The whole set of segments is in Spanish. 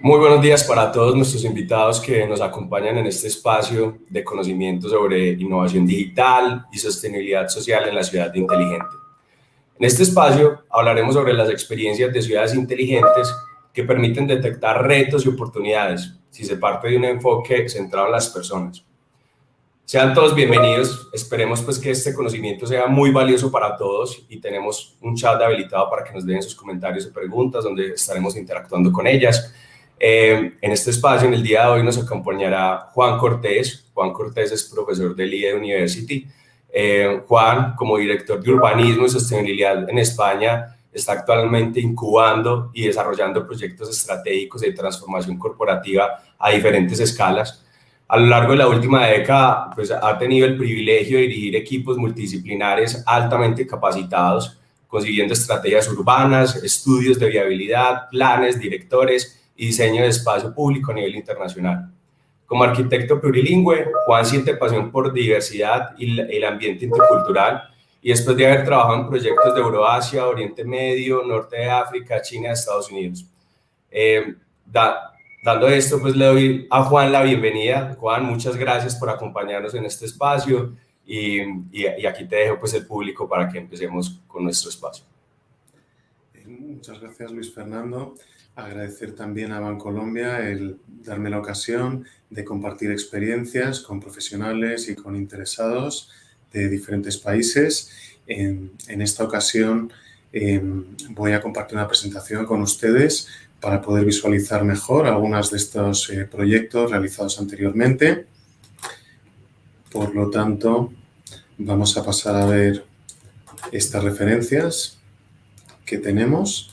Muy buenos días para todos nuestros invitados que nos acompañan en este espacio de conocimiento sobre innovación digital y sostenibilidad social en la ciudad inteligente. En este espacio hablaremos sobre las experiencias de ciudades inteligentes que permiten detectar retos y oportunidades si se parte de un enfoque centrado en las personas. Sean todos bienvenidos, esperemos pues que este conocimiento sea muy valioso para todos y tenemos un chat habilitado para que nos den sus comentarios y preguntas donde estaremos interactuando con ellas. En este espacio, en el día de hoy, nos acompañará Juan Cortés. Juan Cortés es profesor del IE University. Juan, como director de Urbanismo y Sostenibilidad en España, está actualmente incubando y desarrollando proyectos estratégicos de transformación corporativa a diferentes escalas. A lo largo de la última década, pues, ha tenido el privilegio de dirigir equipos multidisciplinares altamente capacitados, consiguiendo estrategias urbanas, estudios de viabilidad, planes, directores y diseño de espacio público a nivel internacional. Como arquitecto plurilingüe, Juan siente pasión por diversidad y el ambiente intercultural, y después de haber trabajado en proyectos de Euroasia, Oriente Medio, Norte de África, China y Estados Unidos. Dando esto, pues le doy a Juan la bienvenida. Juan, muchas gracias por acompañarnos en este espacio y aquí te dejo pues el público para que empecemos con nuestro espacio. Muchas gracias, Luis Fernando. Agradecer también a Bancolombia el darme la ocasión de compartir experiencias con profesionales y con interesados de diferentes países. En esta ocasión voy a compartir una presentación con ustedes para poder visualizar mejor algunos de estos proyectos realizados anteriormente. Por lo tanto, vamos a pasar a ver estas referencias que tenemos.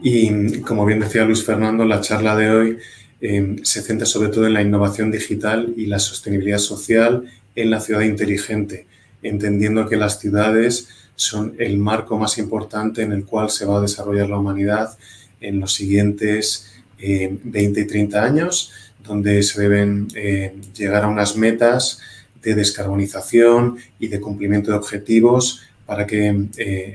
Y como bien decía Luis Fernando, la charla de hoy se centra sobre todo en la innovación digital y la sostenibilidad social en la ciudad inteligente, entendiendo que las ciudades son el marco más importante en el cual se va a desarrollar la humanidad en los siguientes 20 y 30 años, donde se deben llegar a unas metas de descarbonización y de cumplimiento de objetivos para que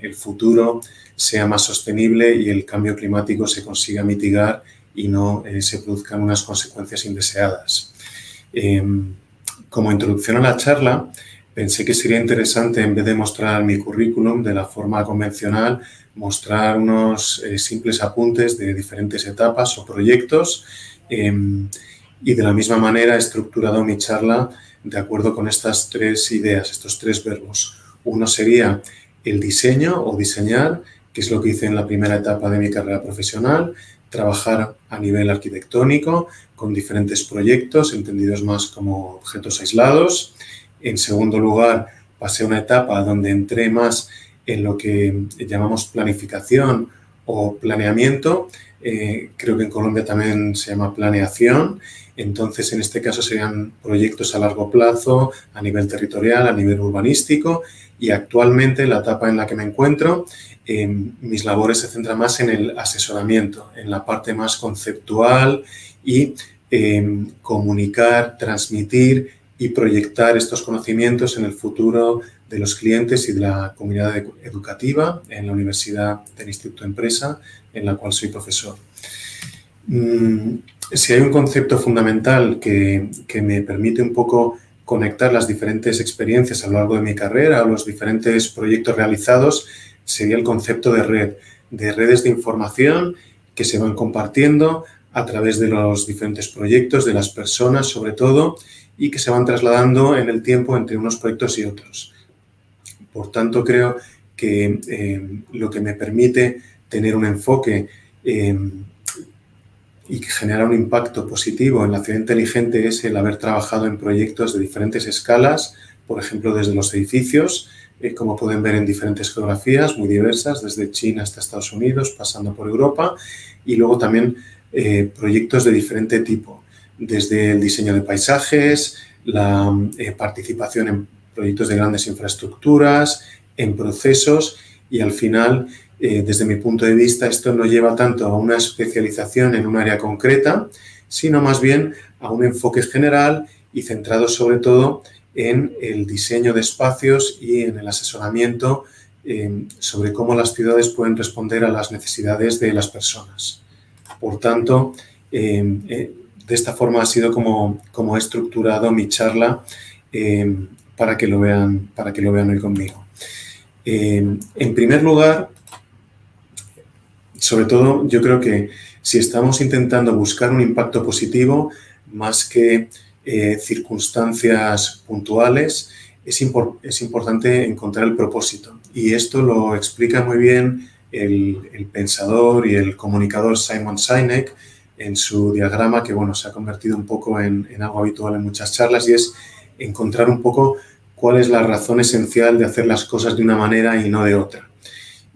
el futuro sea más sostenible y el cambio climático se consiga mitigar y no se produzcan unas consecuencias indeseadas. Como introducción a la charla, pensé que sería interesante, en vez de mostrar mi currículum de la forma convencional, mostrar unos simples apuntes de diferentes etapas o proyectos y de la misma manera he estructurado mi charla de acuerdo con estas tres ideas, estos tres verbos. Uno sería el diseño o diseñar, que es lo que hice en la primera etapa de mi carrera profesional, trabajar a nivel arquitectónico con diferentes proyectos, entendidos más como objetos aislados. En segundo lugar, pasé a una etapa donde entré más en lo que llamamos planificación o planeamiento. Creo que en Colombia también se llama planeación. Entonces, en este caso serían proyectos a largo plazo, a nivel territorial, a nivel urbanístico. Y actualmente, la etapa en la que me encuentro, mis labores se centran más en el asesoramiento, en la parte más conceptual y comunicar, transmitir y proyectar estos conocimientos en el futuro de los clientes y de la comunidad educativa en la Universidad del Instituto Empresa, en la cual soy profesor. Si hay un concepto fundamental que me permite un poco conectar las diferentes experiencias a lo largo de mi carrera o los diferentes proyectos realizados, sería el concepto de red, de redes de información que se van compartiendo a través de los diferentes proyectos, de las personas sobre todo, y que se van trasladando en el tiempo entre unos proyectos y otros. Por tanto, creo que lo que me permite tener un enfoque y generar un impacto positivo en la ciudad inteligente es el haber trabajado en proyectos de diferentes escalas, por ejemplo, desde los edificios, como pueden ver, en diferentes geografías muy diversas, desde China hasta Estados Unidos, pasando por Europa, y luego también proyectos de diferente tipo, desde el diseño de paisajes, la participación en proyectos de grandes infraestructuras, en procesos, y al final, desde mi punto de vista, esto no lleva tanto a una especialización en un área concreta, sino más bien a un enfoque general y centrado sobre todo en el diseño de espacios y en el asesoramiento sobre cómo las ciudades pueden responder a las necesidades de las personas. Por tanto, de esta forma ha sido como he estructurado mi charla para que lo vean hoy conmigo. En primer lugar, sobre todo, yo creo que si estamos intentando buscar un impacto positivo, más que circunstancias puntuales, es importante encontrar el propósito. Y esto lo explica muy bien el pensador y el comunicador Simon Sinek en su diagrama, que bueno, se ha convertido un poco en algo habitual en muchas charlas, y es encontrar un poco cuál es la razón esencial de hacer las cosas de una manera y no de otra.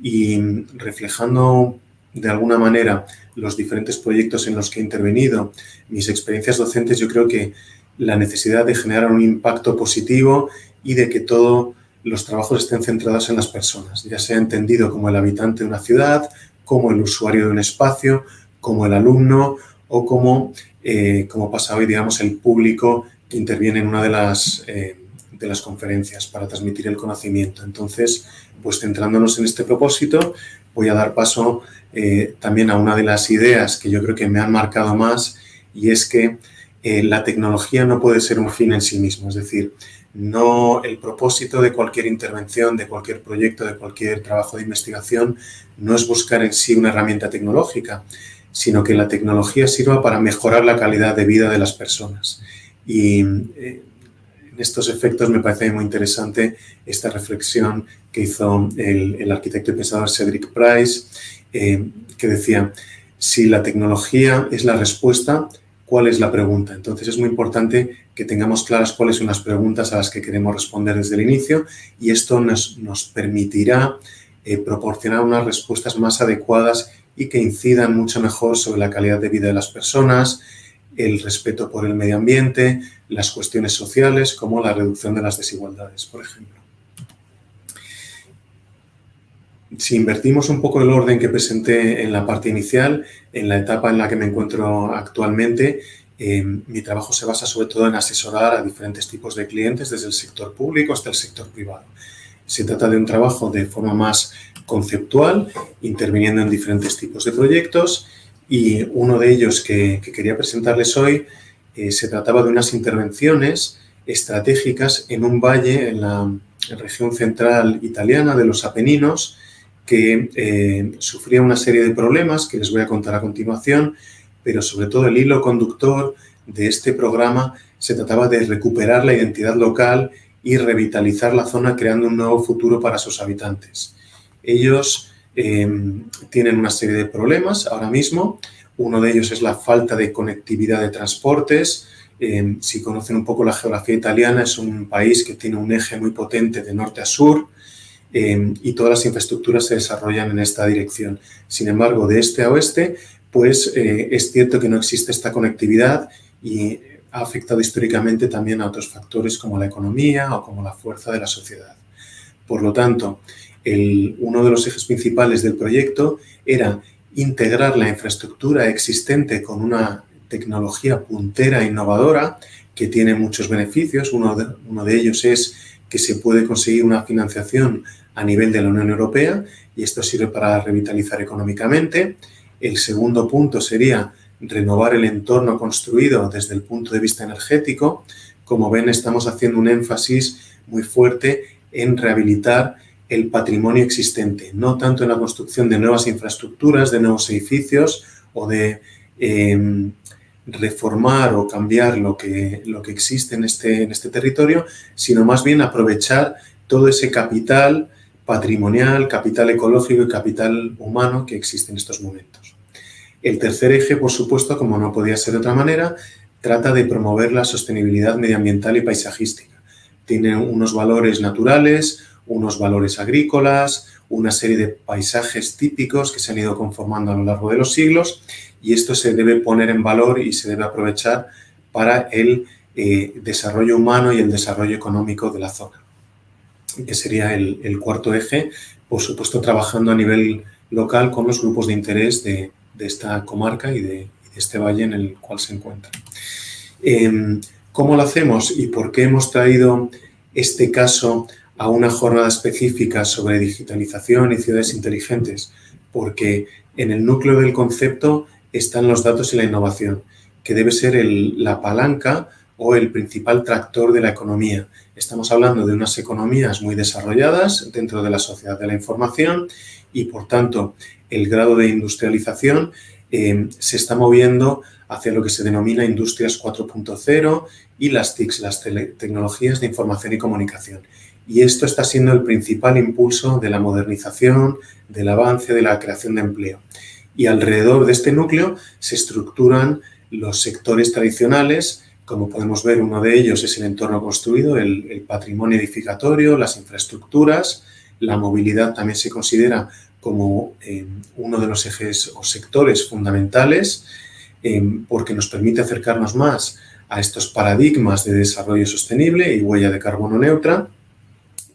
Y reflejando de alguna manera los diferentes proyectos en los que he intervenido, mis experiencias docentes, yo creo que la necesidad de generar un impacto positivo y de que todos los trabajos estén centrados en las personas, ya sea entendido como el habitante de una ciudad, como el usuario de un espacio, como el alumno o como pasa hoy, digamos, el público que interviene en una de las conferencias para transmitir el conocimiento. Entonces, pues centrándonos en este propósito, voy a dar paso también a una de las ideas que yo creo que me han marcado más, y es que la tecnología no puede ser un fin en sí mismo. Es decir, no, el propósito de cualquier intervención, de cualquier proyecto, de cualquier trabajo de investigación no es buscar en sí una herramienta tecnológica, sino que la tecnología sirva para mejorar la calidad de vida de las personas. Y en estos efectos me parece muy interesante esta reflexión que hizo el arquitecto y pensador Cedric Price, que decía, si la tecnología es la respuesta, ¿cuál es la pregunta? Entonces es muy importante que tengamos claras cuáles son las preguntas a las que queremos responder desde el inicio, y esto nos permitirá proporcionar unas respuestas más adecuadas y que incidan mucho mejor sobre la calidad de vida de las personas, el respeto por el medio ambiente, las cuestiones sociales, como la reducción de las desigualdades, por ejemplo. Si invertimos un poco el orden que presenté en la parte inicial, en la etapa en la que me encuentro actualmente, mi trabajo se basa sobre todo en asesorar a diferentes tipos de clientes, desde el sector público hasta el sector privado. Se trata de un trabajo de forma más conceptual, interviniendo en diferentes tipos de proyectos, y uno de ellos que quería presentarles hoy se trataba de unas intervenciones estratégicas en un valle en la región central italiana de los Apeninos, que sufría una serie de problemas que les voy a contar a continuación, pero sobre todo el hilo conductor de este programa se trataba de recuperar la identidad local y revitalizar la zona, creando un nuevo futuro para sus habitantes. Ellos tienen una serie de problemas ahora mismo. Uno de ellos es la falta de conectividad de transportes. Si conocen un poco la geografía italiana, es un país que tiene un eje muy potente de norte a sur, y todas las infraestructuras se desarrollan en esta dirección. Sin embargo, de este a oeste, pues es cierto que no existe esta conectividad, y ha afectado históricamente también a otros factores como la economía o como la fuerza de la sociedad. Por lo tanto, uno de los ejes principales del proyecto era integrar la infraestructura existente con una tecnología puntera e innovadora que tiene muchos beneficios. Uno de ellos es que se puede conseguir una financiación a nivel de la Unión Europea, y esto sirve para revitalizar económicamente. El segundo punto sería renovar el entorno construido desde el punto de vista energético. Como ven, estamos haciendo un énfasis muy fuerte en rehabilitar el patrimonio existente, no tanto en la construcción de nuevas infraestructuras, de nuevos edificios o de reformar o cambiar lo que existe en este territorio, sino más bien aprovechar todo ese capital patrimonial, capital ecológico y capital humano que existe en estos momentos. El tercer eje, por supuesto, como no podía ser de otra manera, trata de promover la sostenibilidad medioambiental y paisajística. Tiene unos valores naturales, unos valores agrícolas, una serie de paisajes típicos que se han ido conformando a lo largo de los siglos, y esto se debe poner en valor y se debe aprovechar para el desarrollo humano y el desarrollo económico de la zona, que sería el cuarto eje, por supuesto trabajando a nivel local con los grupos de interés de esta comarca y de este valle en el cual se encuentra. ¿Cómo lo hacemos y por qué hemos traído este caso a una jornada específica sobre digitalización y ciudades inteligentes? Porque en el núcleo del concepto están los datos y la innovación, que debe ser la palanca o el principal tractor de la economía. Estamos hablando de unas economías muy desarrolladas dentro de la sociedad de la información y, por tanto, el grado de industrialización se está moviendo hacia lo que se denomina Industrias 4.0 y las TICs, las tecnologías de información y comunicación. Y esto está siendo el principal impulso de la modernización, del avance, de la creación de empleo. Y alrededor de este núcleo se estructuran los sectores tradicionales. Como podemos ver, uno de ellos es el entorno construido, el patrimonio edificatorio, las infraestructuras. La movilidad también se considera como uno de los ejes o sectores fundamentales porque nos permite acercarnos más a estos paradigmas de desarrollo sostenible y huella de carbono neutra.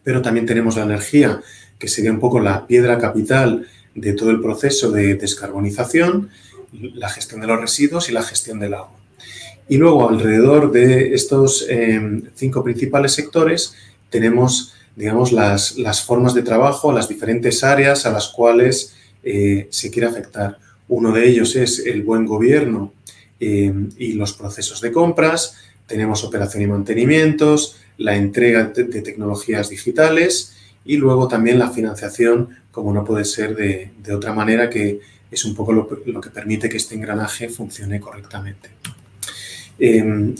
Pero también tenemos la energía, que sería un poco la piedra capital de todo el proceso de descarbonización, la gestión de los residuos y la gestión del agua. Y luego, alrededor de estos 5 principales sectores, tenemos, digamos, las formas de trabajo, las diferentes áreas a las cuales se quiere afectar. Uno de ellos es el buen gobierno y los procesos de compras. Tenemos operación y mantenimientos, la entrega de tecnologías digitales y luego también la financiación, como no puede ser de otra manera, que es un poco lo que permite que este engranaje funcione correctamente.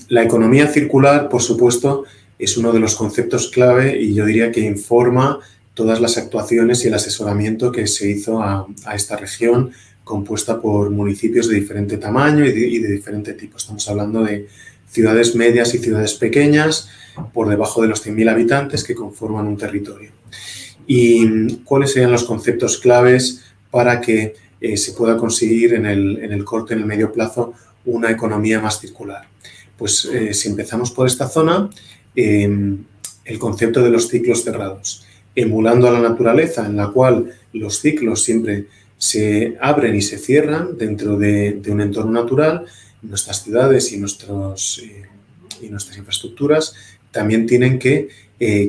La economía circular, por supuesto, es uno de los conceptos clave y yo diría que informa todas las actuaciones y el asesoramiento que se hizo a esta región compuesta por municipios de diferente tamaño y de diferente tipo. Estamos hablando de ciudades medias y ciudades pequeñas por debajo de los 100.000 habitantes que conforman un territorio. ¿Y cuáles serían los conceptos claves para que se pueda conseguir en el corto y en el medio plazo una economía más circular? Pues si empezamos por esta zona, el concepto de los ciclos cerrados, emulando a la naturaleza en la cual los ciclos siempre se abren y se cierran dentro de un entorno natural. Nuestras ciudades y nuestras infraestructuras también tienen que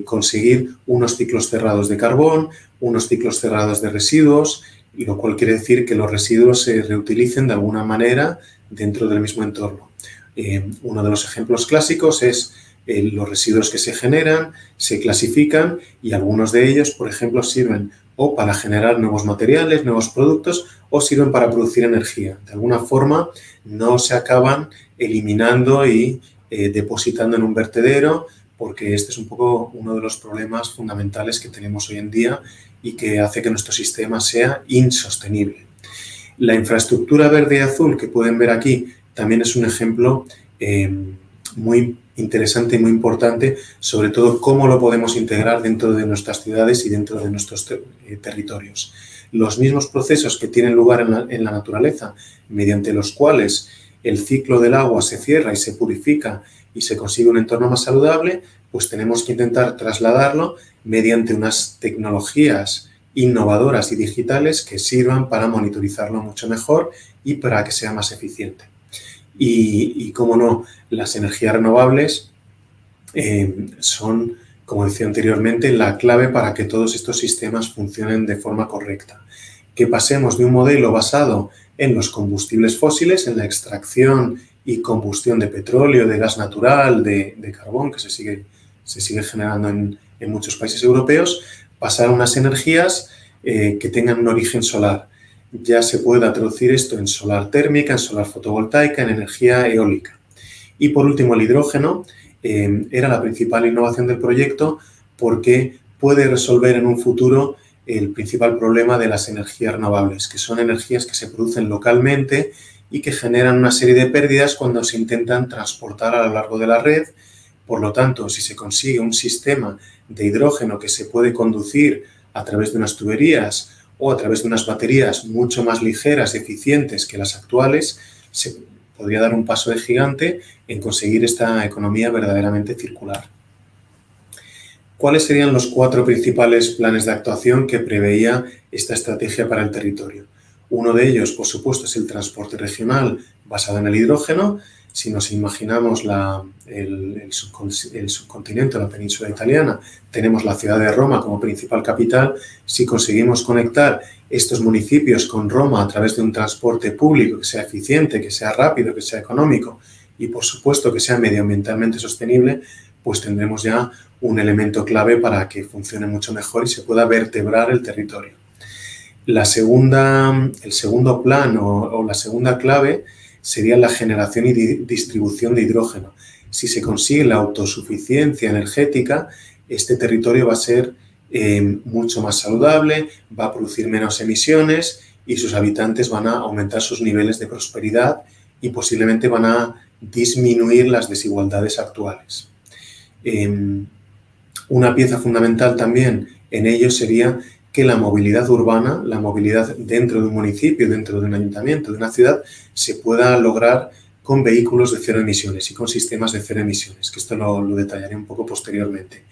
conseguir unos ciclos cerrados de carbón, unos ciclos cerrados de residuos, y lo cual quiere decir que los residuos se reutilicen de alguna manera dentro del mismo entorno. Uno de los ejemplos clásicos es los residuos que se generan, se clasifican y algunos de ellos, por ejemplo, sirven o para generar nuevos materiales, nuevos productos o sirven para producir energía. De alguna forma no se acaban eliminando y depositando en un vertedero, porque este es un poco uno de los problemas fundamentales que tenemos hoy en día y que hace que nuestro sistema sea insostenible. La infraestructura verde y azul que pueden ver aquí también es un ejemplo muy interesante y muy importante, sobre todo cómo lo podemos integrar dentro de nuestras ciudades y dentro de nuestros territorios. Los mismos procesos que tienen lugar en la naturaleza, mediante los cuales el ciclo del agua se cierra y se purifica y se consigue un entorno más saludable, pues tenemos que intentar trasladarlo mediante unas tecnologías innovadoras y digitales que sirvan para monitorizarlo mucho mejor y para que sea más eficiente. Y cómo no, las energías renovables son, como decía anteriormente, la clave para que todos estos sistemas funcionen de forma correcta. Que pasemos de un modelo basado en los combustibles fósiles, en la extracción y combustión de petróleo, de gas natural, de carbón, que se sigue generando en muchos países europeos, pasar a unas energías que tengan un origen solar. Ya se pueda traducir esto en solar térmica, en solar fotovoltaica, en energía eólica. Y por último, el hidrógeno era la principal innovación del proyecto porque puede resolver en un futuro el principal problema de las energías renovables, que son energías que se producen localmente y que generan una serie de pérdidas cuando se intentan transportar a lo largo de la red Por lo tanto, si se consigue un sistema de hidrógeno que se puede conducir a través de unas tuberías o a través de unas baterías mucho más ligeras y eficientes que las actuales, se podría dar un paso de gigante en conseguir esta economía verdaderamente circular. ¿Cuáles serían los 4 principales planes de actuación que preveía esta estrategia para el territorio? Uno de ellos, por supuesto, es el transporte regional basado en el hidrógeno. Si nos imaginamos el subcontinente, la península italiana, tenemos la ciudad de Roma como principal capital. Si conseguimos conectar estos municipios con Roma a través de un transporte público que sea eficiente, que sea rápido, que sea económico y, por supuesto, que sea medioambientalmente sostenible, pues tendremos ya un elemento clave para que funcione mucho mejor y se pueda vertebrar el territorio. El segundo plan o la segunda clave sería la generación y distribución de hidrógeno. Si se consigue la autosuficiencia energética, este territorio va a ser mucho más saludable, va a producir menos emisiones y sus habitantes van a aumentar sus niveles de prosperidad y posiblemente van a disminuir las desigualdades actuales. Una pieza fundamental también en ello sería que la movilidad urbana, la movilidad dentro de un municipio, dentro de un ayuntamiento, de una ciudad, se pueda lograr con vehículos de cero emisiones y con sistemas de cero emisiones, que esto lo detallaré un poco posteriormente.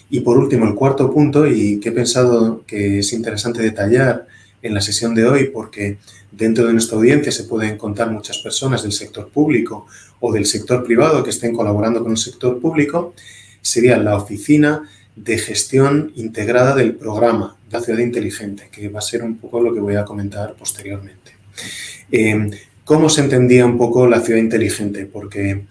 Y por último, el cuarto punto, y que he pensado que es interesante detallar en la sesión de hoy, porque dentro de nuestra audiencia se pueden contar muchas personas del sector público o del sector privado que estén colaborando con el sector público, sería la Oficina de Gestión Integrada del Programa de la Ciudad Inteligente, que va a ser un poco lo que voy a comentar posteriormente. ¿Cómo se entendía un poco la ciudad inteligente? Porque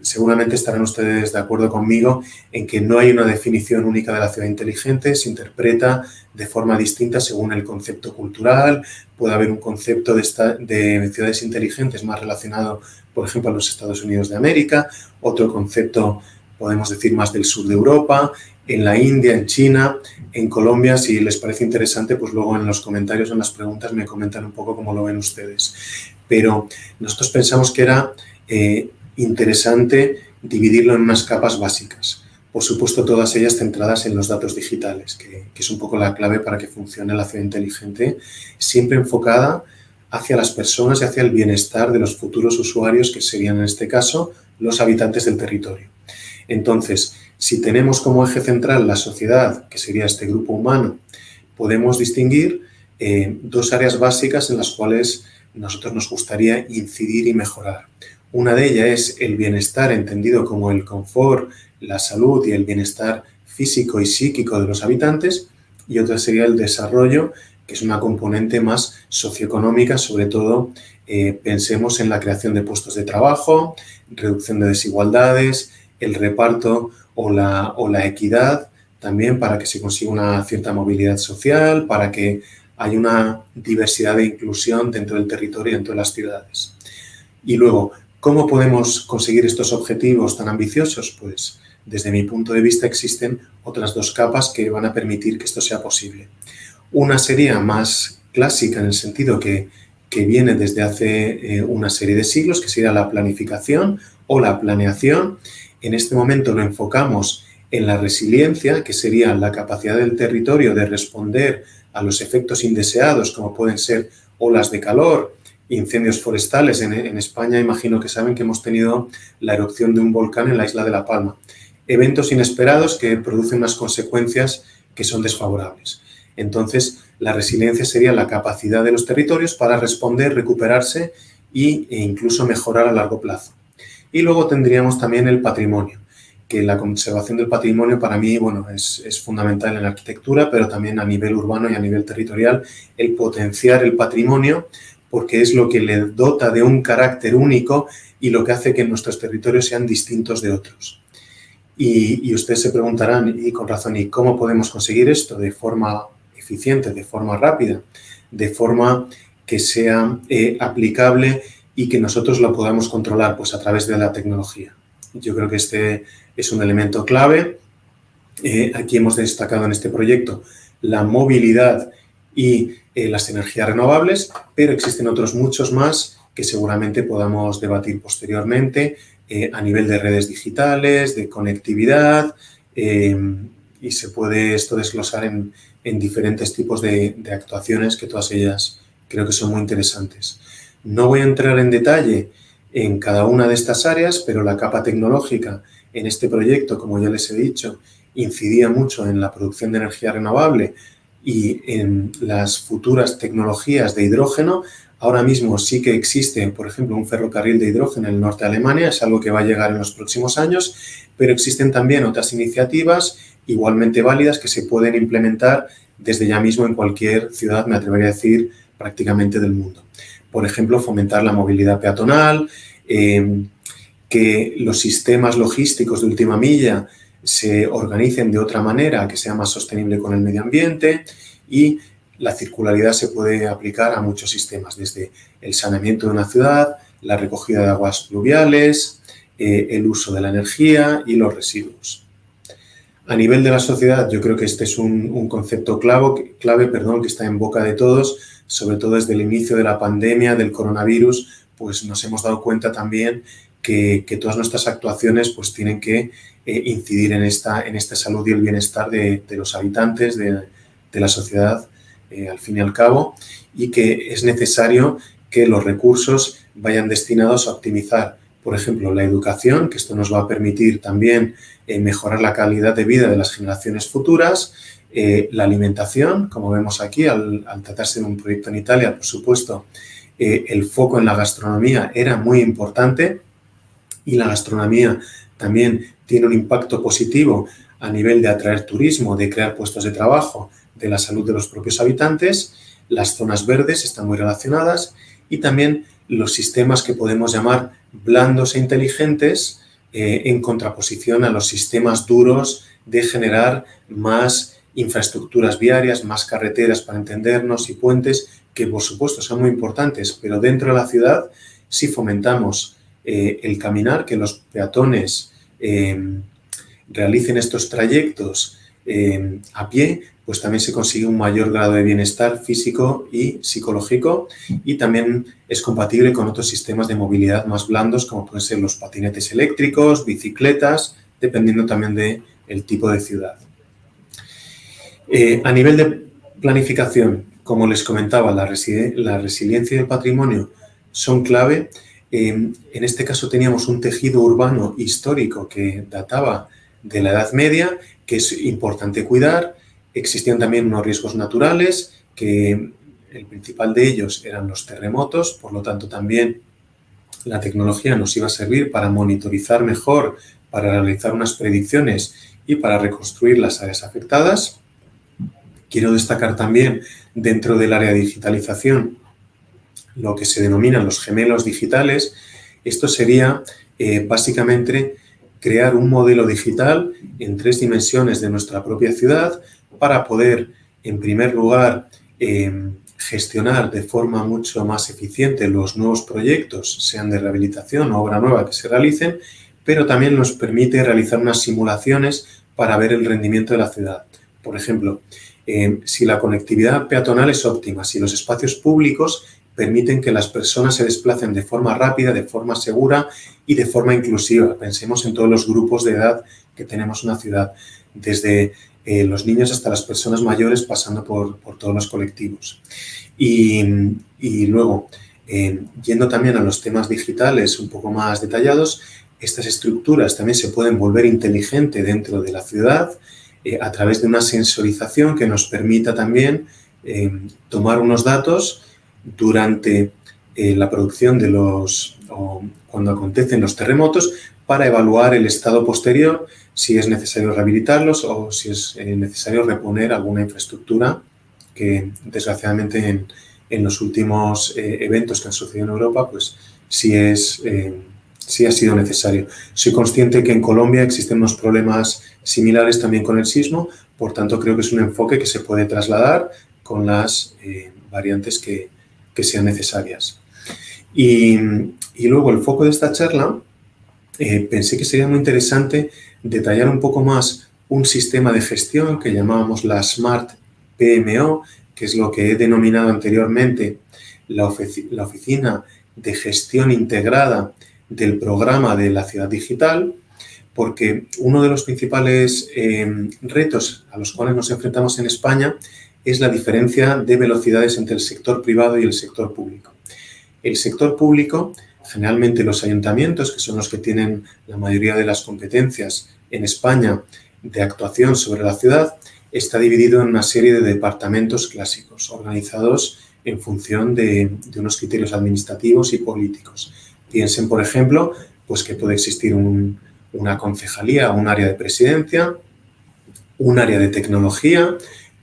seguramente estarán ustedes de acuerdo conmigo en que no hay una definición única de la ciudad inteligente, se interpreta de forma distinta según el concepto cultural, puede haber un concepto de ciudades inteligentes más relacionado, por ejemplo, a los Estados Unidos de América, otro concepto, podemos decir, más del sur de Europa, en la India, en China, en Colombia. Si les parece interesante, pues luego en los comentarios, en las preguntas, me comentan un poco cómo lo ven ustedes. Pero nosotros pensamos que era interesante dividirlo en unas capas básicas. Por supuesto, todas ellas centradas en los datos digitales, que es un poco la clave para que funcione la ciudad inteligente, siempre enfocada hacia las personas y hacia el bienestar de los futuros usuarios, que serían en este caso los habitantes del territorio. Entonces, si tenemos como eje central la sociedad, que sería este grupo humano, podemos distinguir 2 áreas básicas en las cuales nosotros nos gustaría incidir y mejorar. Una de ellas es el bienestar, entendido como el confort, la salud y el bienestar físico y psíquico de los habitantes, y otra sería el desarrollo, que es una componente más socioeconómica, sobre todo pensemos en la creación de puestos de trabajo, reducción de desigualdades, el reparto o la equidad, también para que se consiga una cierta movilidad social, para que haya una diversidad de inclusión dentro del territorio y dentro de las ciudades. Y luego, ¿cómo podemos conseguir estos objetivos tan ambiciosos? Pues, desde mi punto de vista, existen otras 2 capas que van a permitir que esto sea posible. Una sería más clásica en el sentido que viene desde hace una serie de siglos, que sería la planificación o la planeación. En este momento lo enfocamos en la resiliencia, que sería la capacidad del territorio de responder a los efectos indeseados, como pueden ser olas de calor, incendios forestales. En España, imagino que saben que hemos tenido la erupción de un volcán en la isla de La Palma. Eventos inesperados que producen unas consecuencias que son desfavorables. Entonces, la resiliencia sería la capacidad de los territorios para responder, recuperarse e incluso mejorar a largo plazo. Y luego tendríamos también el patrimonio, que la conservación del patrimonio para mí, bueno, es fundamental en la arquitectura, pero también a nivel urbano y a nivel territorial, el potenciar el patrimonio, porque es lo que le dota de un carácter único y lo que hace que nuestros territorios sean distintos de otros. Y ustedes se preguntarán, y con razón, ¿y cómo podemos conseguir esto de forma eficiente, de forma rápida, de forma que sea aplicable y que nosotros lo podamos controlar? Pues a través de la tecnología. Yo creo que este es un elemento clave. Aquí hemos destacado en este proyecto la movilidad y las energías renovables, pero existen otros muchos más que seguramente podamos debatir posteriormente, a nivel de redes digitales, de conectividad, y se puede esto desglosar en diferentes tipos de actuaciones que todas ellas creo que son muy interesantes. No voy a entrar en detalle en cada una de estas áreas, pero la capa tecnológica en este proyecto, como ya les he dicho, incidía mucho en la producción de energía renovable y en las futuras tecnologías de hidrógeno. Ahora mismo sí que existe, por ejemplo, un ferrocarril de hidrógeno en el norte de Alemania, es algo que va a llegar en los próximos años, pero existen también otras iniciativas igualmente válidas que se pueden implementar desde ya mismo en cualquier ciudad, me atrevería a decir, prácticamente del mundo. Por ejemplo, fomentar la movilidad peatonal, que los sistemas logísticos de última milla se organicen de otra manera, que sea más sostenible con el medio ambiente, y la circularidad se puede aplicar a muchos sistemas, desde el saneamiento de una ciudad, la recogida de aguas pluviales, el uso de la energía y los residuos. A nivel de la sociedad, yo creo que este es un concepto clave, que está en boca de todos, sobre todo desde el inicio de la pandemia, del coronavirus, pues nos hemos dado cuenta también que todas nuestras actuaciones pues tienen que incidir en esta salud y el bienestar de los habitantes, de la sociedad, al fin y al cabo, y que es necesario que los recursos vayan destinados a optimizar, por ejemplo, la educación, que esto nos va a permitir también mejorar la calidad de vida de las generaciones futuras, la alimentación, como vemos aquí, al tratarse de un proyecto en Italia, por supuesto, el foco en la gastronomía era muy importante y la gastronomía también tiene un impacto positivo a nivel de atraer turismo, de crear puestos de trabajo, de la salud de los propios habitantes. Las zonas verdes están muy relacionadas y también los sistemas que podemos llamar blandos e inteligentes en contraposición a los sistemas duros de generar más infraestructuras viarias, más carreteras para entendernos y puentes, que por supuesto son muy importantes, pero dentro de la ciudad si fomentamos el caminar, que los peatones realicen estos trayectos a pie, pues también se consigue un mayor grado de bienestar físico y psicológico, y también es compatible con otros sistemas de movilidad más blandos, como pueden ser los patinetes eléctricos, bicicletas, dependiendo también del tipo de ciudad. A nivel de planificación, como les comentaba, la resiliencia y el patrimonio son clave. En este caso teníamos un tejido urbano histórico que databa de la Edad Media, que es importante cuidar. Existían también unos riesgos naturales, que el principal de ellos eran los terremotos, por lo tanto también la tecnología nos iba a servir para monitorizar mejor, para realizar unas predicciones y para reconstruir las áreas afectadas. Quiero destacar también dentro del área de digitalización lo que se denominan los gemelos digitales. Esto sería básicamente crear un modelo digital en 3 dimensiones de nuestra propia ciudad para poder, en primer lugar, gestionar de forma mucho más eficiente los nuevos proyectos, sean de rehabilitación o obra nueva que se realicen, pero también nos permite realizar unas simulaciones para ver el rendimiento de la ciudad. Por ejemplo, si la conectividad peatonal es óptima, si los espacios públicos permiten que las personas se desplacen de forma rápida, de forma segura y de forma inclusiva. Pensemos en todos los grupos de edad que tenemos en una ciudad, desde los niños hasta las personas mayores, pasando por todos los colectivos. Y luego, yendo también a los temas digitales un poco más detallados, estas estructuras también se pueden volver inteligentes dentro de la ciudad a través de una sensorización que nos permita también tomar unos datos durante la producción de o cuando acontecen los terremotos, para evaluar el estado posterior, si es necesario rehabilitarlos o si es necesario reponer alguna infraestructura que, desgraciadamente, en los últimos eventos que han sucedido en Europa, pues sí ha sido necesario. Soy consciente que en Colombia existen unos problemas similares también con el sismo, por tanto creo que es un enfoque que se puede trasladar con las variantes que sean necesarias. Y luego el foco de esta charla, pensé que sería muy interesante detallar un poco más un sistema de gestión que llamábamos la Smart PMO, que es lo que he denominado anteriormente la Oficina de Gestión Integrada del programa de la ciudad digital, porque uno de los principales retos a los cuales nos enfrentamos en España es la diferencia de velocidades entre el sector privado y el sector público. El sector público, generalmente los ayuntamientos, que son los que tienen la mayoría de las competencias en España de actuación sobre la ciudad, está dividido en una serie de departamentos clásicos, organizados en función de unos criterios administrativos y políticos. Piensen, por ejemplo, pues que puede existir una concejalía, un área de presidencia, un área de tecnología,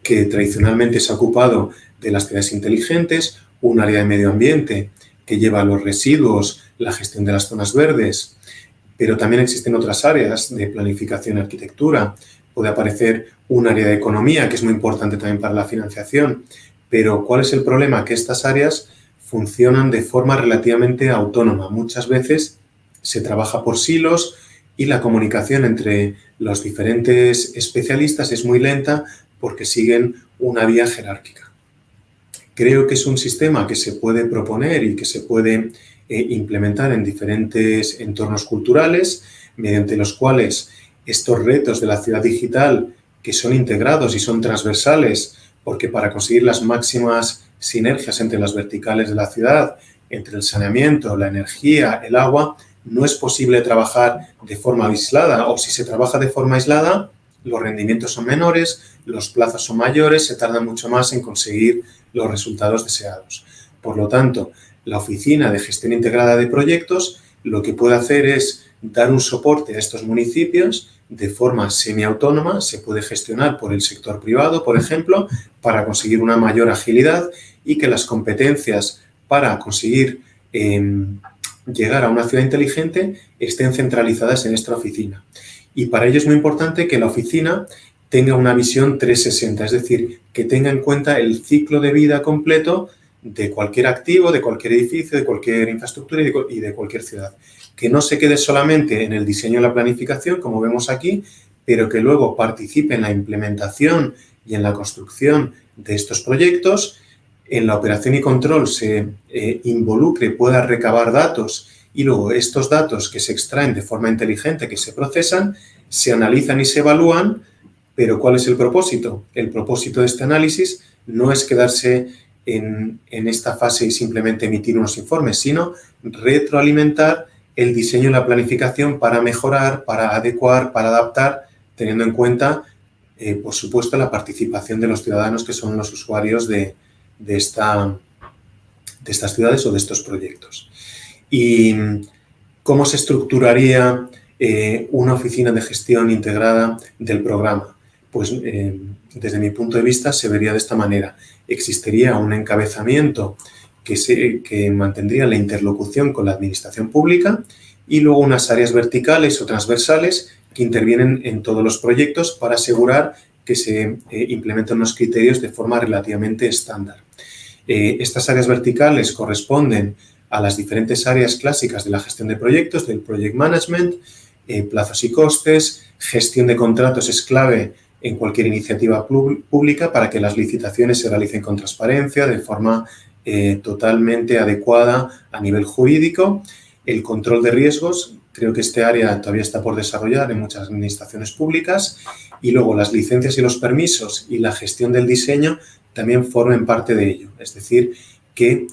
que tradicionalmente se ha ocupado de las ciudades inteligentes, un área de medio ambiente que lleva los residuos, la gestión de las zonas verdes, pero también existen otras áreas de planificación y arquitectura. Puede aparecer un área de economía, que es muy importante también para la financiación, pero ¿cuál es el problema? Que estas áreas funcionan de forma relativamente autónoma. Muchas veces se trabaja por silos y la comunicación entre los diferentes especialistas es muy lenta porque siguen una vía jerárquica. Creo que es un sistema que se puede proponer y que se puede implementar en diferentes entornos culturales, mediante los cuales estos retos de la ciudad digital, que son integrados y son transversales, porque para conseguir las máximas sinergias entre las verticales de la ciudad, entre el saneamiento, la energía, el agua, no es posible trabajar de forma aislada, o si se trabaja de forma aislada, los rendimientos son menores, los plazos son mayores, se tarda mucho más en conseguir los resultados deseados. Por lo tanto, la Oficina de Gestión Integrada de Proyectos lo que puede hacer es dar un soporte a estos municipios de forma semiautónoma, se puede gestionar por el sector privado, por ejemplo, para conseguir una mayor agilidad y que las competencias para conseguir llegar a una ciudad inteligente estén centralizadas en esta oficina. Y para ello es muy importante que la oficina tenga una visión 360, es decir, que tenga en cuenta el ciclo de vida completo de cualquier activo, de cualquier edificio, de cualquier infraestructura y de cualquier ciudad. Que no se quede solamente en el diseño y la planificación, como vemos aquí, pero que luego participe en la implementación y en la construcción de estos proyectos, en la operación y control se involucre, pueda recabar datos y luego estos datos que se extraen de forma inteligente, que se procesan, se analizan y se evalúan, pero ¿cuál es el propósito? El propósito de este análisis no es quedarse en esta fase y simplemente emitir unos informes, sino retroalimentar el diseño y la planificación para mejorar, para adecuar, para adaptar, teniendo en cuenta, por supuesto, la participación de los ciudadanos que son los usuarios de estas ciudades o de estos proyectos. ¿Y cómo se estructuraría una oficina de gestión integrada del programa? Pues desde mi punto de vista se vería de esta manera. Existiría un encabezamiento que mantendría la interlocución con la administración pública y luego unas áreas verticales o transversales que intervienen en todos los proyectos para asegurar que se implementen unos criterios de forma relativamente estándar. Estas áreas verticales corresponden a las diferentes áreas clásicas de la gestión de proyectos, del project management, plazos y costes, gestión de contratos es clave en cualquier iniciativa pública para que las licitaciones se realicen con transparencia, de forma totalmente adecuada a nivel jurídico. El control de riesgos, creo que este área todavía está por desarrollar en muchas administraciones públicas, y luego las licencias y los permisos y la gestión del diseño también formen parte de ello. Es decir, que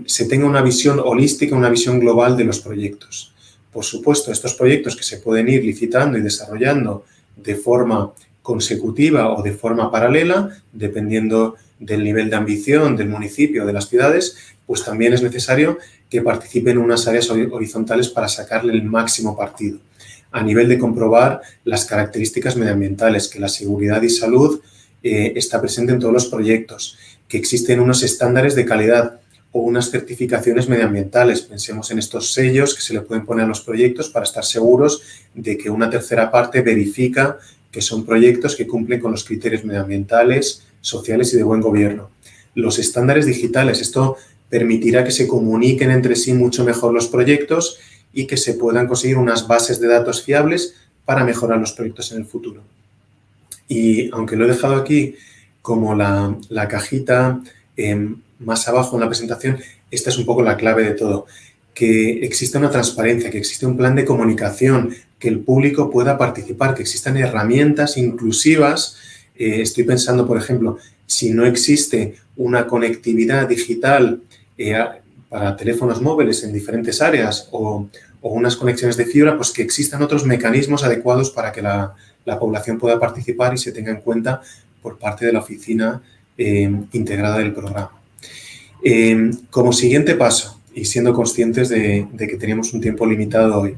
se tenga una visión holística, una visión global de los proyectos. Por supuesto, estos proyectos que se pueden ir licitando y desarrollando de forma consecutiva o de forma paralela, dependiendo del nivel de ambición del municipio o de las ciudades, pues también es necesario que participen en unas áreas horizontales para sacarle el máximo partido. A nivel de comprobar las características medioambientales, que la seguridad y salud está presente en todos los proyectos, que existen unos estándares de calidad o unas certificaciones medioambientales. Pensemos en estos sellos que se le pueden poner a los proyectos para estar seguros de que una tercera parte verifica que son proyectos que cumplen con los criterios medioambientales, sociales y de buen gobierno. Los estándares digitales, esto permitirá que se comuniquen entre sí mucho mejor los proyectos y que se puedan conseguir unas bases de datos fiables para mejorar los proyectos en el futuro. Y aunque lo he dejado aquí como la cajita más abajo en la presentación, esta es un poco la clave de todo. que exista una transparencia, que exista un plan de comunicación, que el público pueda participar, que existan herramientas inclusivas. Estoy pensando, por ejemplo, si no existe una conectividad digital para teléfonos móviles en diferentes áreas o unas conexiones de fibra, pues que existan otros mecanismos adecuados para que la población pueda participar y se tenga en cuenta por parte de la oficina integrada del programa. Como siguiente paso, y siendo conscientes de que teníamos un tiempo limitado hoy,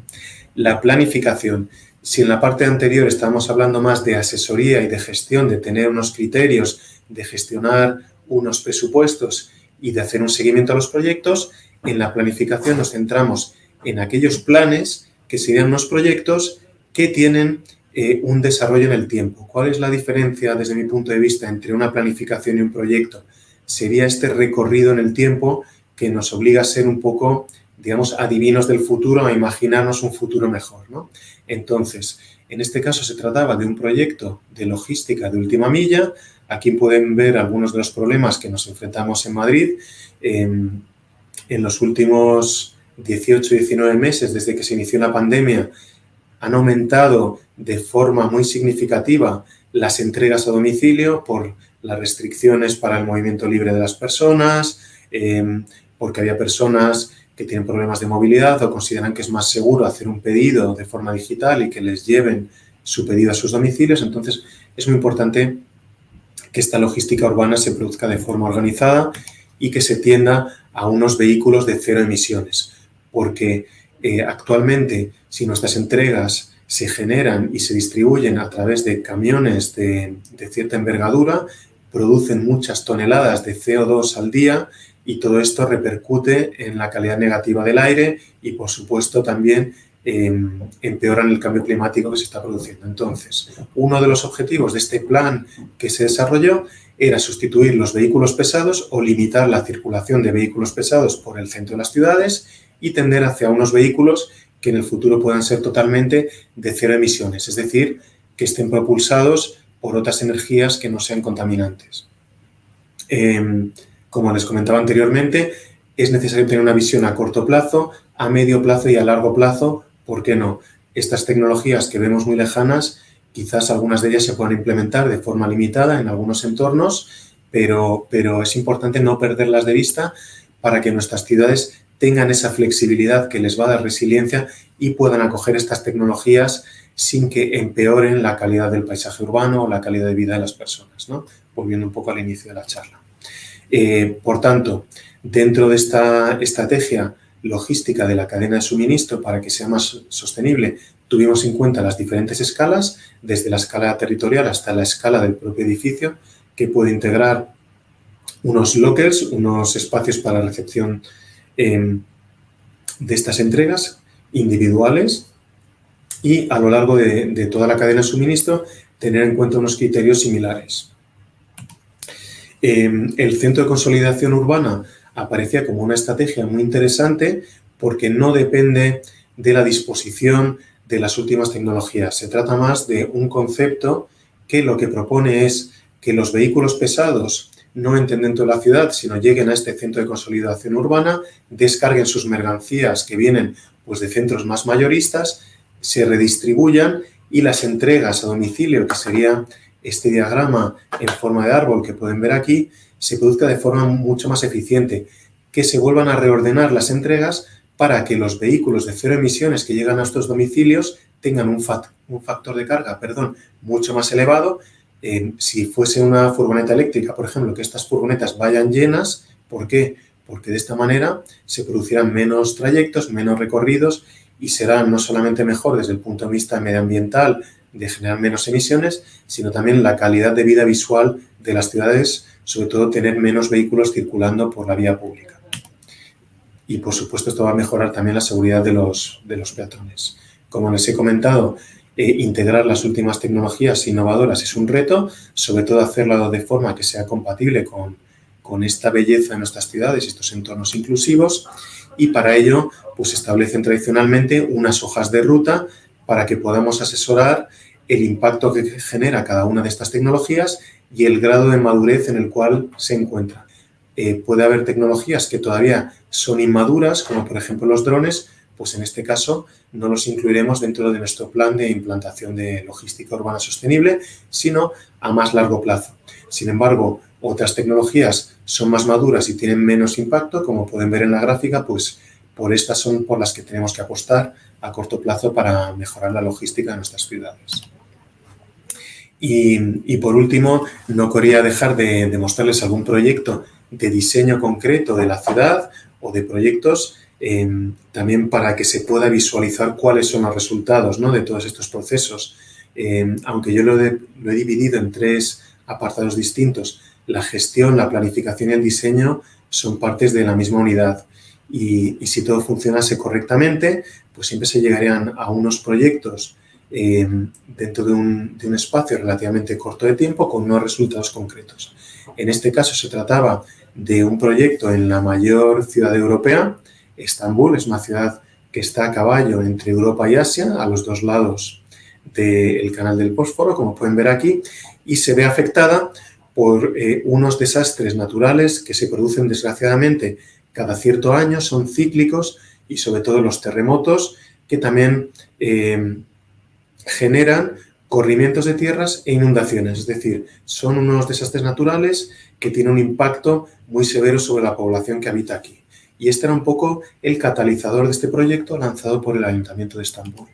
la planificación. Si en la parte anterior estábamos hablando más de asesoría y de gestión, de tener unos criterios, de gestionar unos presupuestos y de hacer un seguimiento a los proyectos, en la planificación nos centramos en aquellos planes que serían unos proyectos que tienen un desarrollo en el tiempo. ¿Cuál es la diferencia, desde mi punto de vista, entre una planificación y un proyecto? Sería este recorrido en el tiempo que nos obliga a ser un poco, digamos, adivinos del futuro, a imaginarnos un futuro mejor, ¿no? Entonces, en este caso se trataba de un proyecto de logística de última milla. Aquí pueden ver algunos de los problemas que nos enfrentamos en Madrid. En los últimos 18-19 meses, desde que se inició la pandemia, han aumentado de forma muy significativa las entregas a domicilio por las restricciones para el movimiento libre de las personas, porque había personas que tienen problemas de movilidad o consideran que es más seguro hacer un pedido de forma digital y que les lleven su pedido a sus domicilios. Entonces, es muy importante que esta logística urbana se produzca de forma organizada y que se tienda a unos vehículos de cero emisiones, porque actualmente, si nuestras entregas se generan y se distribuyen a través de camiones de cierta envergadura, producen muchas toneladas de CO2 al día y todo esto repercute en la calidad negativa del aire y, por supuesto, también empeoran el cambio climático que se está produciendo. Entonces, uno de los objetivos de este plan que se desarrolló era sustituir los vehículos pesados o limitar la circulación de vehículos pesados por el centro de las ciudades y tender hacia unos vehículos que en el futuro puedan ser totalmente de cero emisiones, es decir, que estén propulsados por otras energías que no sean contaminantes. Como les comentaba anteriormente, es necesario tener una visión a corto plazo, a medio plazo y a largo plazo. ¿Por qué no? Estas tecnologías que vemos muy lejanas, quizás algunas de ellas se puedan implementar de forma limitada en algunos entornos, pero es importante no perderlas de vista para que nuestras ciudades tengan esa flexibilidad que les va a dar resiliencia y puedan acoger estas tecnologías sin que empeoren la calidad del paisaje urbano o la calidad de vida de las personas, ¿no? Volviendo un poco al inicio de la charla. Por tanto, dentro de esta estrategia logística de la cadena de suministro para que sea más sostenible, tuvimos en cuenta las diferentes escalas, desde la escala territorial hasta la escala del propio edificio, que puede integrar unos lockers, unos espacios para recepción de estas entregas individuales y a lo largo de toda la cadena de suministro tener en cuenta unos criterios similares. El centro de consolidación urbana aparecía como una estrategia muy interesante porque no depende de la disposición de las últimas tecnologías. Se trata más de un concepto que lo que propone es que los vehículos pesados no entren dentro de la ciudad, sino lleguen a este centro de consolidación urbana, descarguen sus mercancías que vienen pues, de centros más mayoristas, se redistribuyan y las entregas a domicilio, que sería este diagrama en forma de árbol que pueden ver aquí, se produzca de forma mucho más eficiente, que se vuelvan a reordenar las entregas para que los vehículos de cero emisiones que llegan a estos domicilios tengan un factor de carga, mucho más elevado. Si fuese una furgoneta eléctrica, por ejemplo, que estas furgonetas vayan llenas, ¿por qué? Porque de esta manera se producirán menos trayectos, menos recorridos y será no solamente mejor desde el punto de vista medioambiental de generar menos emisiones, sino también la calidad de vida visual de las ciudades, sobre todo tener menos vehículos circulando por la vía pública. Y, por supuesto, esto va a mejorar también la seguridad de los peatones. Como les he comentado, integrar las últimas tecnologías innovadoras es un reto, sobre todo hacerlo de forma que sea compatible con esta belleza de nuestras ciudades y estos entornos inclusivos, y para ello pues establecen tradicionalmente unas hojas de ruta para que podamos asesorar el impacto que genera cada una de estas tecnologías y el grado de madurez en el cual se encuentra. puede haber tecnologías que todavía son inmaduras, como por ejemplo los drones, pues en este caso no los incluiremos dentro de nuestro plan de implantación de logística urbana sostenible, sino a más largo plazo. Sin embargo, otras tecnologías son más maduras y tienen menos impacto, como pueden ver en la gráfica, pues por estas son por las que tenemos que apostar a corto plazo para mejorar la logística de nuestras ciudades. Y por último, no quería dejar de mostrarles algún proyecto de diseño concreto de la ciudad o de proyectos también para que se pueda visualizar cuáles son los resultados, ¿no?, de todos estos procesos. Aunque yo lo he dividido en 3 apartados distintos, la gestión, la planificación y el diseño son partes de la misma unidad. Y si todo funcionase correctamente, pues siempre se llegarían a unos proyectos dentro de un espacio relativamente corto de tiempo con unos resultados concretos. En este caso se trataba de un proyecto en la mayor ciudad europea. Estambul es una ciudad que está a caballo entre Europa y Asia, a los 2 lados del canal del Bósforo, como pueden ver aquí, y se ve afectada por unos desastres naturales que se producen desgraciadamente cada cierto año, son cíclicos, y sobre todo los terremotos que también generan corrimientos de tierras e inundaciones. Es decir, son unos desastres naturales que tienen un impacto muy severo sobre la población que habita aquí. Y este era un poco el catalizador de este proyecto lanzado por el Ayuntamiento de Estambul.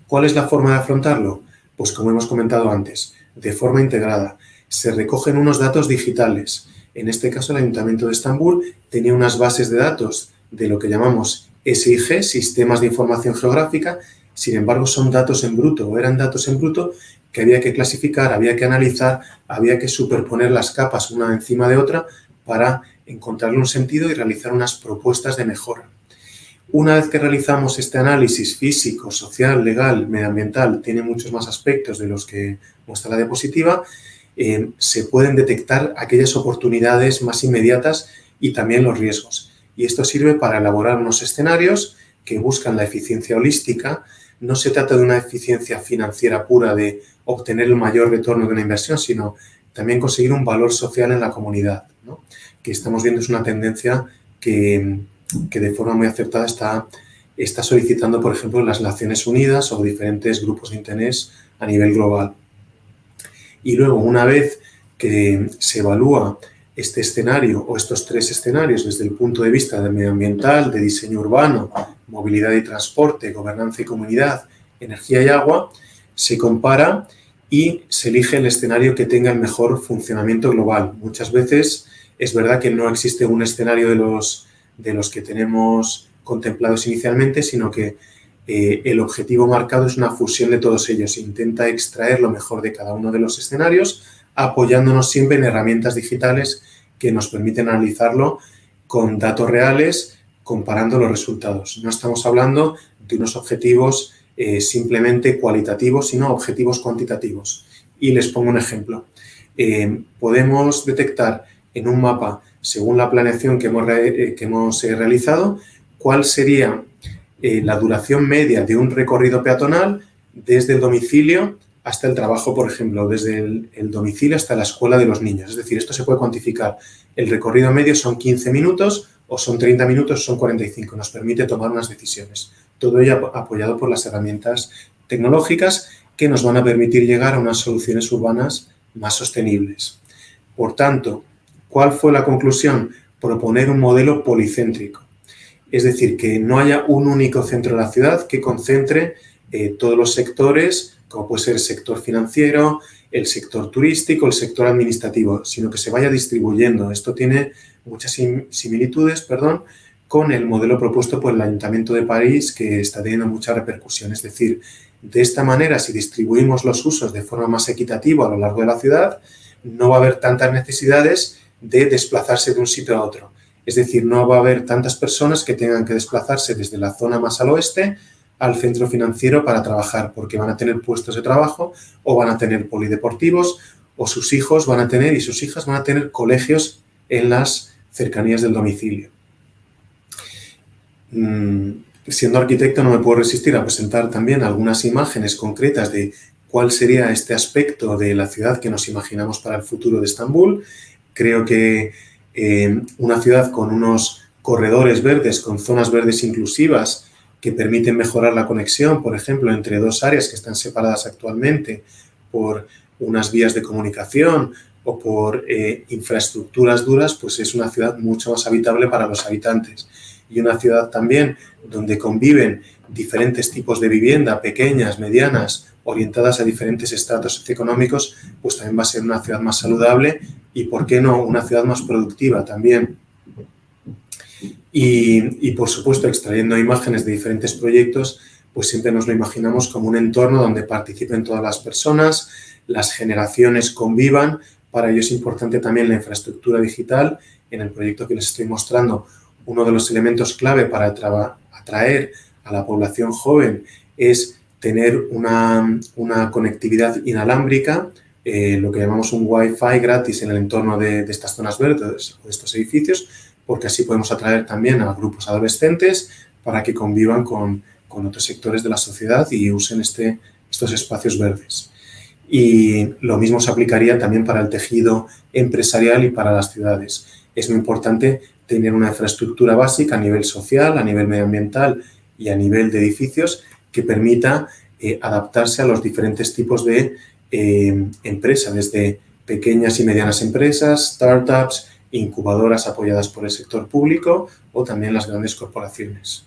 ¿Cuál es la forma de afrontarlo? Pues como hemos comentado antes, de forma integrada. Se recogen unos datos digitales. En este caso, el Ayuntamiento de Estambul tenía unas bases de datos de lo que llamamos SIG, Sistemas de Información Geográfica. Sin embargo, son datos en bruto, o eran datos en bruto que había que clasificar, había que analizar, había que superponer las capas una encima de otra para encontrarle un sentido y realizar unas propuestas de mejora. Una vez que realizamos este análisis físico, social, legal, medioambiental, tiene muchos más aspectos de los que muestra la diapositiva, se pueden detectar aquellas oportunidades más inmediatas y también los riesgos. Y esto sirve para elaborar unos escenarios que buscan la eficiencia holística. No se trata de una eficiencia financiera pura de obtener el mayor retorno de una inversión, sino también conseguir un valor social en la comunidad, ¿no?, que estamos viendo es una tendencia que de forma muy acertada está solicitando, por ejemplo, las Naciones Unidas o diferentes grupos de interés a nivel global. Y luego, una vez que se evalúa este escenario o estos 3 escenarios desde el punto de vista de medioambiental, de diseño urbano, movilidad y transporte, gobernanza y comunidad, energía y agua, se compara y se elige el escenario que tenga el mejor funcionamiento global. Muchas veces es verdad que no existe un escenario de los que tenemos contemplados inicialmente, sino que el objetivo marcado es una fusión de todos ellos. Se intenta extraer lo mejor de cada uno de los escenarios, apoyándonos siempre en herramientas digitales que nos permiten analizarlo con datos reales, comparando los resultados. No estamos hablando de unos objetivos simplemente cualitativos, sino objetivos cuantitativos. Y les pongo un ejemplo. Podemos detectar en un mapa, según la planeación que hemos realizado, cuál sería la duración media de un recorrido peatonal desde el domicilio hasta el trabajo, por ejemplo, desde el domicilio hasta la escuela de los niños. Es decir, esto se puede cuantificar. El recorrido medio son 15 minutos, o son 30 minutos, o son 45. Nos permite tomar unas decisiones. Todo ello apoyado por las herramientas tecnológicas que nos van a permitir llegar a unas soluciones urbanas más sostenibles. Por tanto, ¿cuál fue la conclusión? Proponer un modelo policéntrico. Es decir, que no haya un único centro de la ciudad que concentre todos los sectores, como puede ser el sector financiero, el sector turístico, el sector administrativo, sino que se vaya distribuyendo. Esto tiene muchas similitudes, con el modelo propuesto por el Ayuntamiento de París, que está teniendo mucha repercusión. Es decir, de esta manera, si distribuimos los usos de forma más equitativa a lo largo de la ciudad, no va a haber tantas necesidades de desplazarse de un sitio a otro. Es decir, no va a haber tantas personas que tengan que desplazarse desde la zona más al oeste al centro financiero para trabajar, porque van a tener puestos de trabajo o van a tener polideportivos o sus hijos van a tener y sus hijas van a tener colegios en las cercanías del domicilio. Siendo arquitecto no me puedo resistir a presentar también algunas imágenes concretas de cuál sería este aspecto de la ciudad que nos imaginamos para el futuro de Estambul. Creo que una ciudad con unos corredores verdes, con zonas verdes inclusivas que permiten mejorar la conexión, por ejemplo, entre dos áreas que están separadas actualmente por unas vías de comunicación o por infraestructuras duras, pues es una ciudad mucho más habitable para los habitantes. Y una ciudad también donde conviven diferentes tipos de vivienda, pequeñas, medianas, orientadas a diferentes estratos socioeconómicos, pues también va a ser una ciudad más saludable y, ¿por qué no?, una ciudad más productiva también. Y por supuesto, extrayendo imágenes de diferentes proyectos, pues siempre nos lo imaginamos como un entorno donde participen todas las personas, las generaciones convivan. Para ello es importante también la infraestructura digital. En el proyecto que les estoy mostrando, uno de los elementos clave para atraer a la población joven es tener una conectividad inalámbrica, lo que llamamos un Wi-Fi gratis en el entorno de estas zonas verdes o de estos edificios, porque así podemos atraer también a grupos adolescentes para que convivan con otros sectores de la sociedad y usen estos espacios verdes. Y lo mismo se aplicaría también para el tejido empresarial y para las ciudades. Es muy importante tener una infraestructura básica a nivel social, a nivel medioambiental y a nivel de edificios que permita adaptarse a los diferentes tipos de empresas, desde pequeñas y medianas empresas, startups, incubadoras apoyadas por el sector público o también las grandes corporaciones.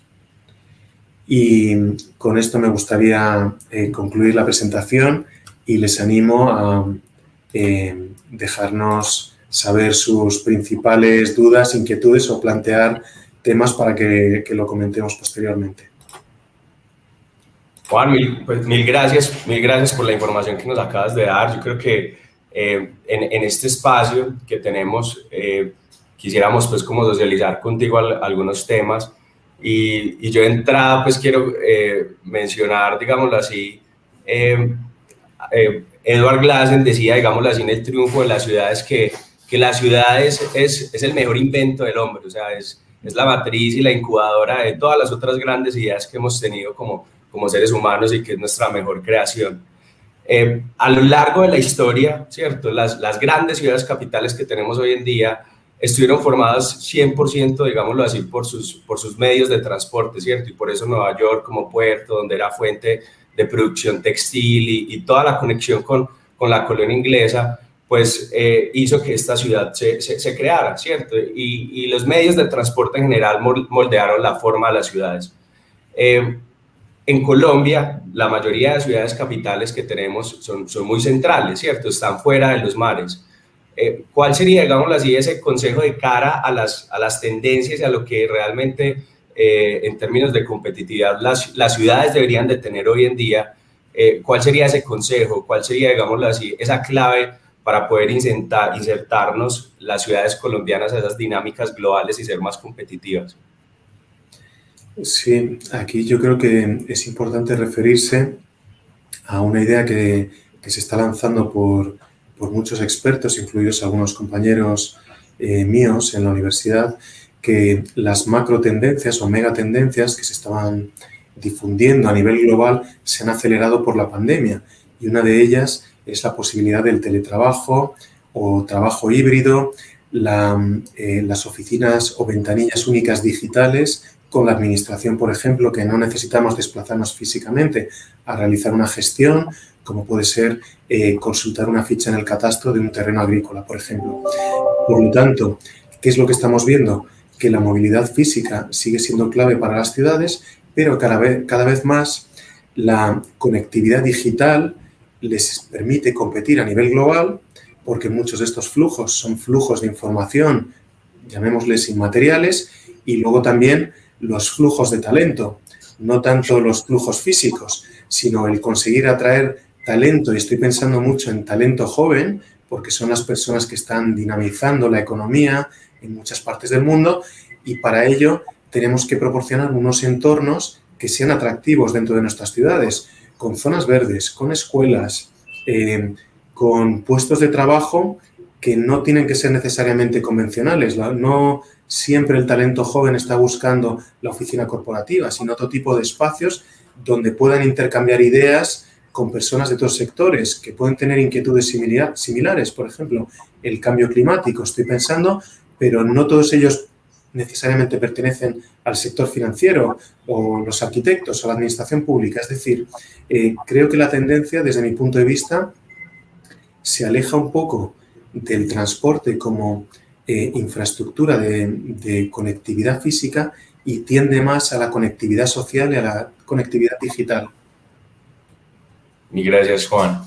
Y con esto me gustaría concluir la presentación y les animo a dejarnos saber sus principales dudas, inquietudes o plantear temas para que lo comentemos posteriormente. Juan, mil gracias por la información que nos acabas de dar. Yo creo que en este espacio que tenemos quisiéramos pues como socializar contigo algunos temas y yo de entrada pues quiero mencionar, digámoslo así, Edward Glasen decía, digámoslo así, en El triunfo de las ciudades que la ciudad es el mejor invento del hombre, o sea, es la matriz y la incubadora de todas las otras grandes ideas que hemos tenido como seres humanos y que es nuestra mejor creación. A lo largo de la historia, ¿cierto? Las grandes ciudades capitales que tenemos hoy en día estuvieron formadas 100%, digámoslo así, por sus medios de transporte, ¿cierto? Y por eso Nueva York como puerto, donde era fuente de producción textil y toda la conexión con la colonia inglesa, pues hizo que esta ciudad se creara, ¿cierto? Y los medios de transporte en general moldearon la forma de las ciudades. En Colombia, la mayoría de ciudades capitales que tenemos son muy centrales, ¿cierto? Están fuera de los mares. ¿Cuál sería, digámoslo así, ese consejo de cara a las tendencias y a lo que realmente, en términos de competitividad, las ciudades deberían de tener hoy en día? ¿Cuál sería ese consejo? ¿Cuál sería, digámoslo así, esa clave para poder insertarnos las ciudades colombianas a esas dinámicas globales y ser más competitivas? Sí, aquí yo creo que es importante referirse a una idea que se está lanzando por muchos expertos, incluidos algunos compañeros míos en la universidad, que las macro tendencias o megatendencias que se estaban difundiendo a nivel global se han acelerado por la pandemia, y una de ellas es la posibilidad del teletrabajo o trabajo híbrido, las oficinas o ventanillas únicas digitales con la administración, por ejemplo, que no necesitamos desplazarnos físicamente a realizar una gestión, como puede ser consultar una ficha en el catastro de un terreno agrícola, por ejemplo. Por lo tanto, ¿qué es lo que estamos viendo? Que la movilidad física sigue siendo clave para las ciudades, pero cada vez más la conectividad digital les permite competir a nivel global, porque muchos de estos flujos son flujos de información, llamémosles inmateriales, y luego también los flujos de talento, no tanto los flujos físicos, sino el conseguir atraer talento, y estoy pensando mucho en talento joven, porque son las personas que están dinamizando la economía en muchas partes del mundo, y para ello tenemos que proporcionar unos entornos que sean atractivos dentro de nuestras ciudades, con zonas verdes, con escuelas, con puestos de trabajo que no tienen que ser necesariamente convencionales. No siempre el talento joven está buscando la oficina corporativa, sino otro tipo de espacios donde puedan intercambiar ideas con personas de otros sectores que pueden tener inquietudes similares. Por ejemplo, el cambio climático. Estoy pensando pero no todos ellos necesariamente pertenecen al sector financiero o los arquitectos o la administración pública. Es decir, creo que la tendencia, desde mi punto de vista, se aleja un poco del transporte como infraestructura de conectividad física y tiende más a la conectividad social y a la conectividad digital. Y gracias, Juan.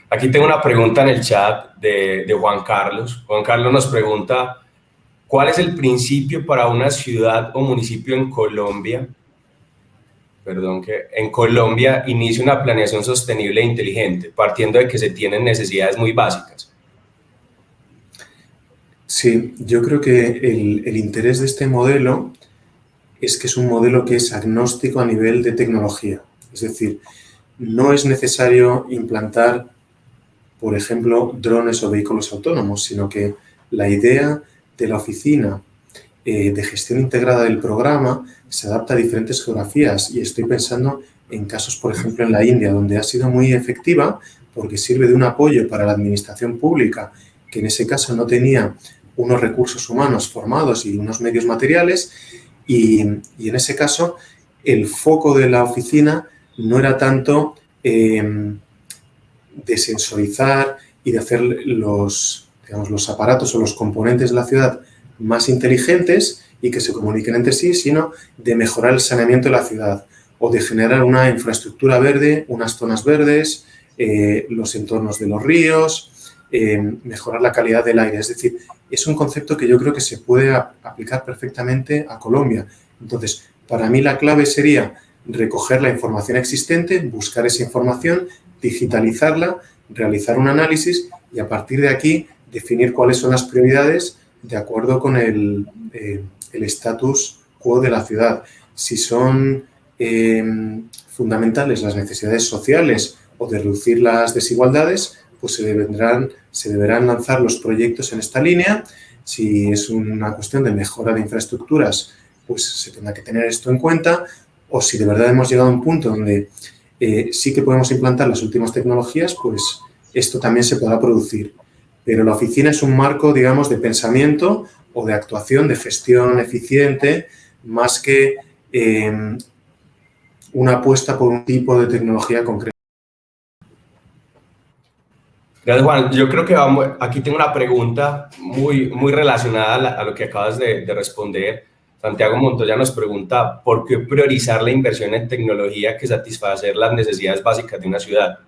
Aquí tengo una pregunta en el chat de Juan Carlos. Juan Carlos nos pregunta, ¿cuál es el principio para una ciudad o municipio en Colombia? Que en Colombia inicie una planeación sostenible e inteligente, partiendo de que se tienen necesidades muy básicas. Sí, yo creo que el interés de este modelo es que es un modelo que es agnóstico a nivel de tecnología. Es decir, no es necesario implantar, por ejemplo, drones o vehículos autónomos, sino que la idea de la oficina de gestión integrada del programa se adapta a diferentes geografías y estoy pensando en casos, por ejemplo, en la India, donde ha sido muy efectiva porque sirve de un apoyo para la administración pública, que en ese caso no tenía unos recursos humanos formados y unos medios materiales y en ese caso el foco de la oficina no era tanto de sensorizar y de hacer los aparatos o los componentes de la ciudad más inteligentes y que se comuniquen entre sí, sino de mejorar el saneamiento de la ciudad o de generar una infraestructura verde, unas zonas verdes, los entornos de los ríos, mejorar la calidad del aire. Es decir, es un concepto que yo creo que se puede aplicar perfectamente a Colombia. Entonces, para mí la clave sería recoger la información existente, buscar esa información, digitalizarla, realizar un análisis y a partir de aquí definir cuáles son las prioridades de acuerdo con el status quo de la ciudad. Si son fundamentales las necesidades sociales o de reducir las desigualdades, pues se deberán lanzar los proyectos en esta línea. Si es una cuestión de mejora de infraestructuras, pues se tendrá que tener esto en cuenta. O si de verdad hemos llegado a un punto donde sí que podemos implantar las últimas tecnologías, pues esto también se podrá producir. Pero la oficina es un marco, digamos, de pensamiento o de actuación, de gestión eficiente, más que una apuesta por un tipo de tecnología concreta. Gracias, Juan. Yo creo que aquí tengo una pregunta muy relacionada a lo que acabas de responder. Santiago Montoya nos pregunta, ¿por qué priorizar la inversión en tecnología que satisfacer las necesidades básicas de una ciudad?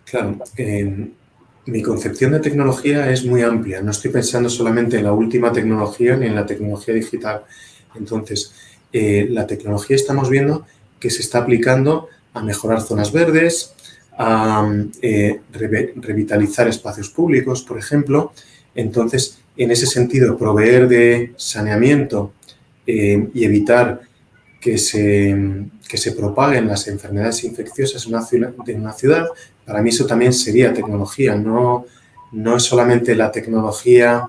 Claro, mi concepción de tecnología es muy amplia. No estoy pensando solamente en la última tecnología ni en la tecnología digital. Entonces, la tecnología estamos viendo que se está aplicando a mejorar zonas verdes, a revitalizar espacios públicos, por ejemplo. Entonces, en ese sentido, proveer de saneamiento y evitar que se propaguen las enfermedades infecciosas en una ciudad, para mí eso también sería tecnología. No es solamente la tecnología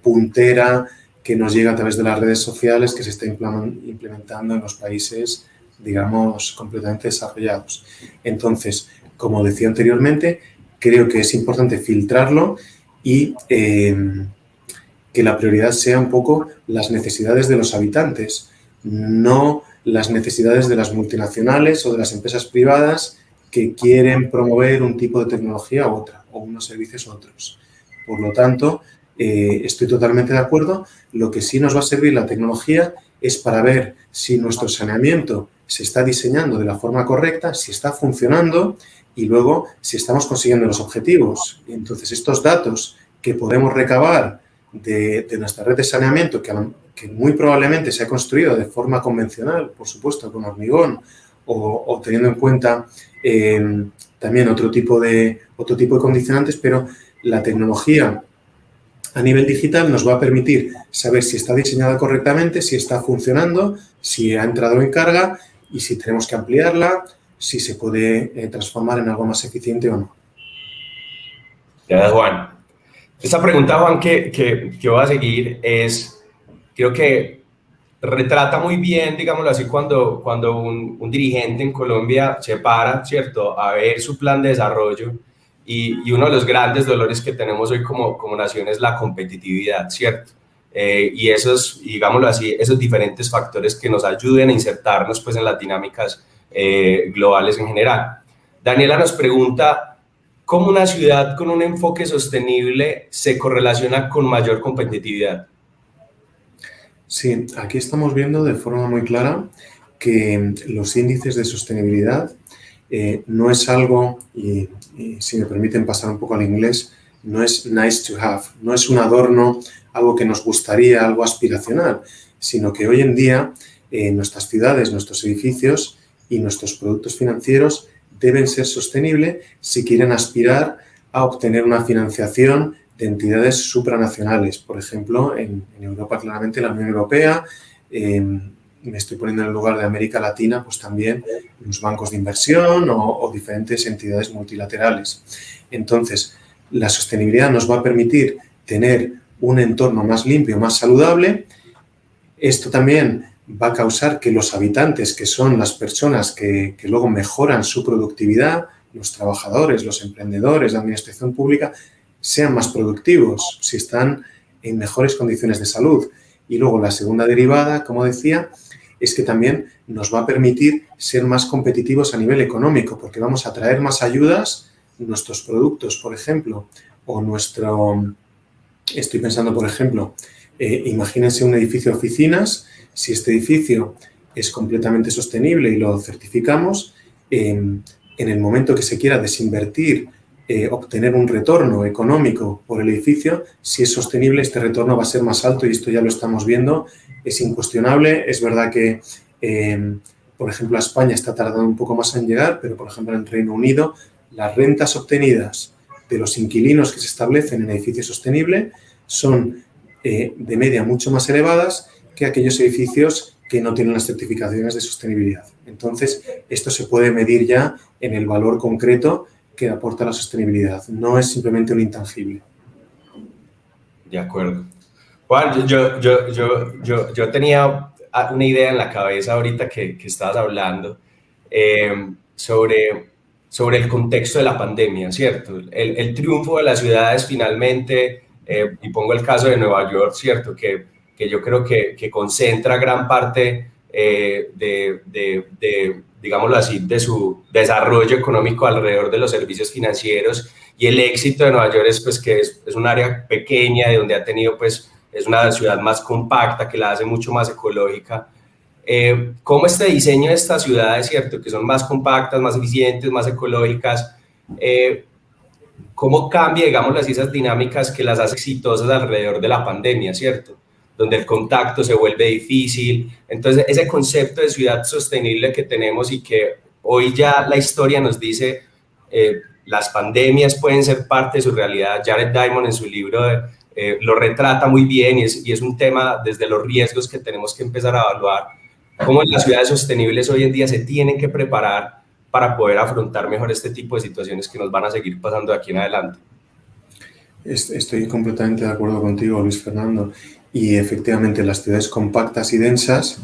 puntera que nos llega a través de las redes sociales que se está implementando en los países, digamos, completamente desarrollados. Entonces, como decía anteriormente, creo que es importante filtrarlo y que la prioridad sea un poco las necesidades de los habitantes, no las necesidades de las multinacionales o de las empresas privadas que quieren promover un tipo de tecnología u otra, o unos servicios u otros. Por lo tanto, estoy totalmente de acuerdo. Lo que sí nos va a servir la tecnología es para ver si nuestro saneamiento se está diseñando de la forma correcta, si está funcionando y luego si estamos consiguiendo los objetivos. Entonces, estos datos que podemos recabar de nuestra red de saneamiento, que muy probablemente se ha construido de forma convencional, por supuesto, con hormigón, o teniendo en cuenta también otro tipo de condicionantes, pero la tecnología a nivel digital nos va a permitir saber si está diseñada correctamente, si está funcionando, si ha entrado en carga y si tenemos que ampliarla, si se puede transformar en algo más eficiente o no. Gracias, Juan. Esta pregunta, Juan, que voy a seguir creo que retrata muy bien, digámoslo así, cuando un dirigente en Colombia se para, ¿cierto?, a ver su plan de desarrollo y uno de los grandes dolores que tenemos hoy como nación es la competitividad, ¿cierto? Y esos, digámoslo así, esos diferentes factores que nos ayuden a insertarnos pues en las dinámicas globales en general. Daniela nos pregunta, ¿cómo una ciudad con un enfoque sostenible se correlaciona con mayor competitividad? Sí, aquí estamos viendo de forma muy clara que los índices de sostenibilidad no es algo, y si me permiten pasar un poco al inglés, no es nice to have, no es un adorno, algo que nos gustaría, algo aspiracional, sino que hoy en día nuestras ciudades, nuestros edificios y nuestros productos financieros deben ser sostenibles si quieren aspirar a obtener una financiación de entidades supranacionales. Por ejemplo, en Europa claramente la Unión Europea, me estoy poniendo en el lugar de América Latina, pues también los bancos de inversión o diferentes entidades multilaterales. Entonces, la sostenibilidad nos va a permitir tener un entorno más limpio, más saludable. Esto también va a causar que los habitantes, que son las personas que luego mejoran su productividad, los trabajadores, los emprendedores, la administración pública, sean más productivos si están en mejores condiciones de salud. Y luego la segunda derivada, como decía, es que también nos va a permitir ser más competitivos a nivel económico, porque vamos a traer más ayudas, nuestros productos, por ejemplo, o estoy pensando, por ejemplo, imagínense un edificio de oficinas, si este edificio es completamente sostenible y lo certificamos, en el momento que se quiera desinvertir, obtener un retorno económico por el edificio, si es sostenible, este retorno va a ser más alto y esto ya lo estamos viendo, es incuestionable. Es verdad que, por ejemplo, a España está tardando un poco más en llegar, pero, por ejemplo, en Reino Unido, las rentas obtenidas de los inquilinos que se establecen en edificios sostenibles son de media mucho más elevadas que aquellos edificios que no tienen las certificaciones de sostenibilidad. Entonces, esto se puede medir ya en el valor concreto que aporta la sostenibilidad. No es simplemente un intangible. De acuerdo. Juan, yo tenía una idea en la cabeza ahorita que estabas hablando sobre el contexto de la pandemia, ¿cierto? El triunfo de las ciudades finalmente, y pongo el caso de Nueva York, ¿cierto? Que yo creo que concentra gran parte digámoslo así, de su desarrollo económico alrededor de los servicios financieros, y el éxito de Nueva York es pues que es un área pequeña de donde ha tenido pues es una ciudad más compacta que la hace mucho más ecológica. ¿Cómo este diseño de estas ciudades, cierto, que son más compactas, más eficientes, más ecológicas, cómo cambia, digamos, esas dinámicas que las hace exitosas alrededor de la pandemia, cierto? Donde el contacto se vuelve difícil? Entonces, ese concepto de ciudad sostenible que tenemos y que hoy ya la historia nos dice, las pandemias pueden ser parte de su realidad. Jared Diamond en su libro lo retrata muy bien, y es un tema desde los riesgos que tenemos que empezar a evaluar, cómo las ciudades sostenibles hoy en día se tienen que preparar para poder afrontar mejor este tipo de situaciones que nos van a seguir pasando de aquí en adelante. Estoy completamente de acuerdo contigo, Luis Fernando. Y efectivamente las ciudades compactas y densas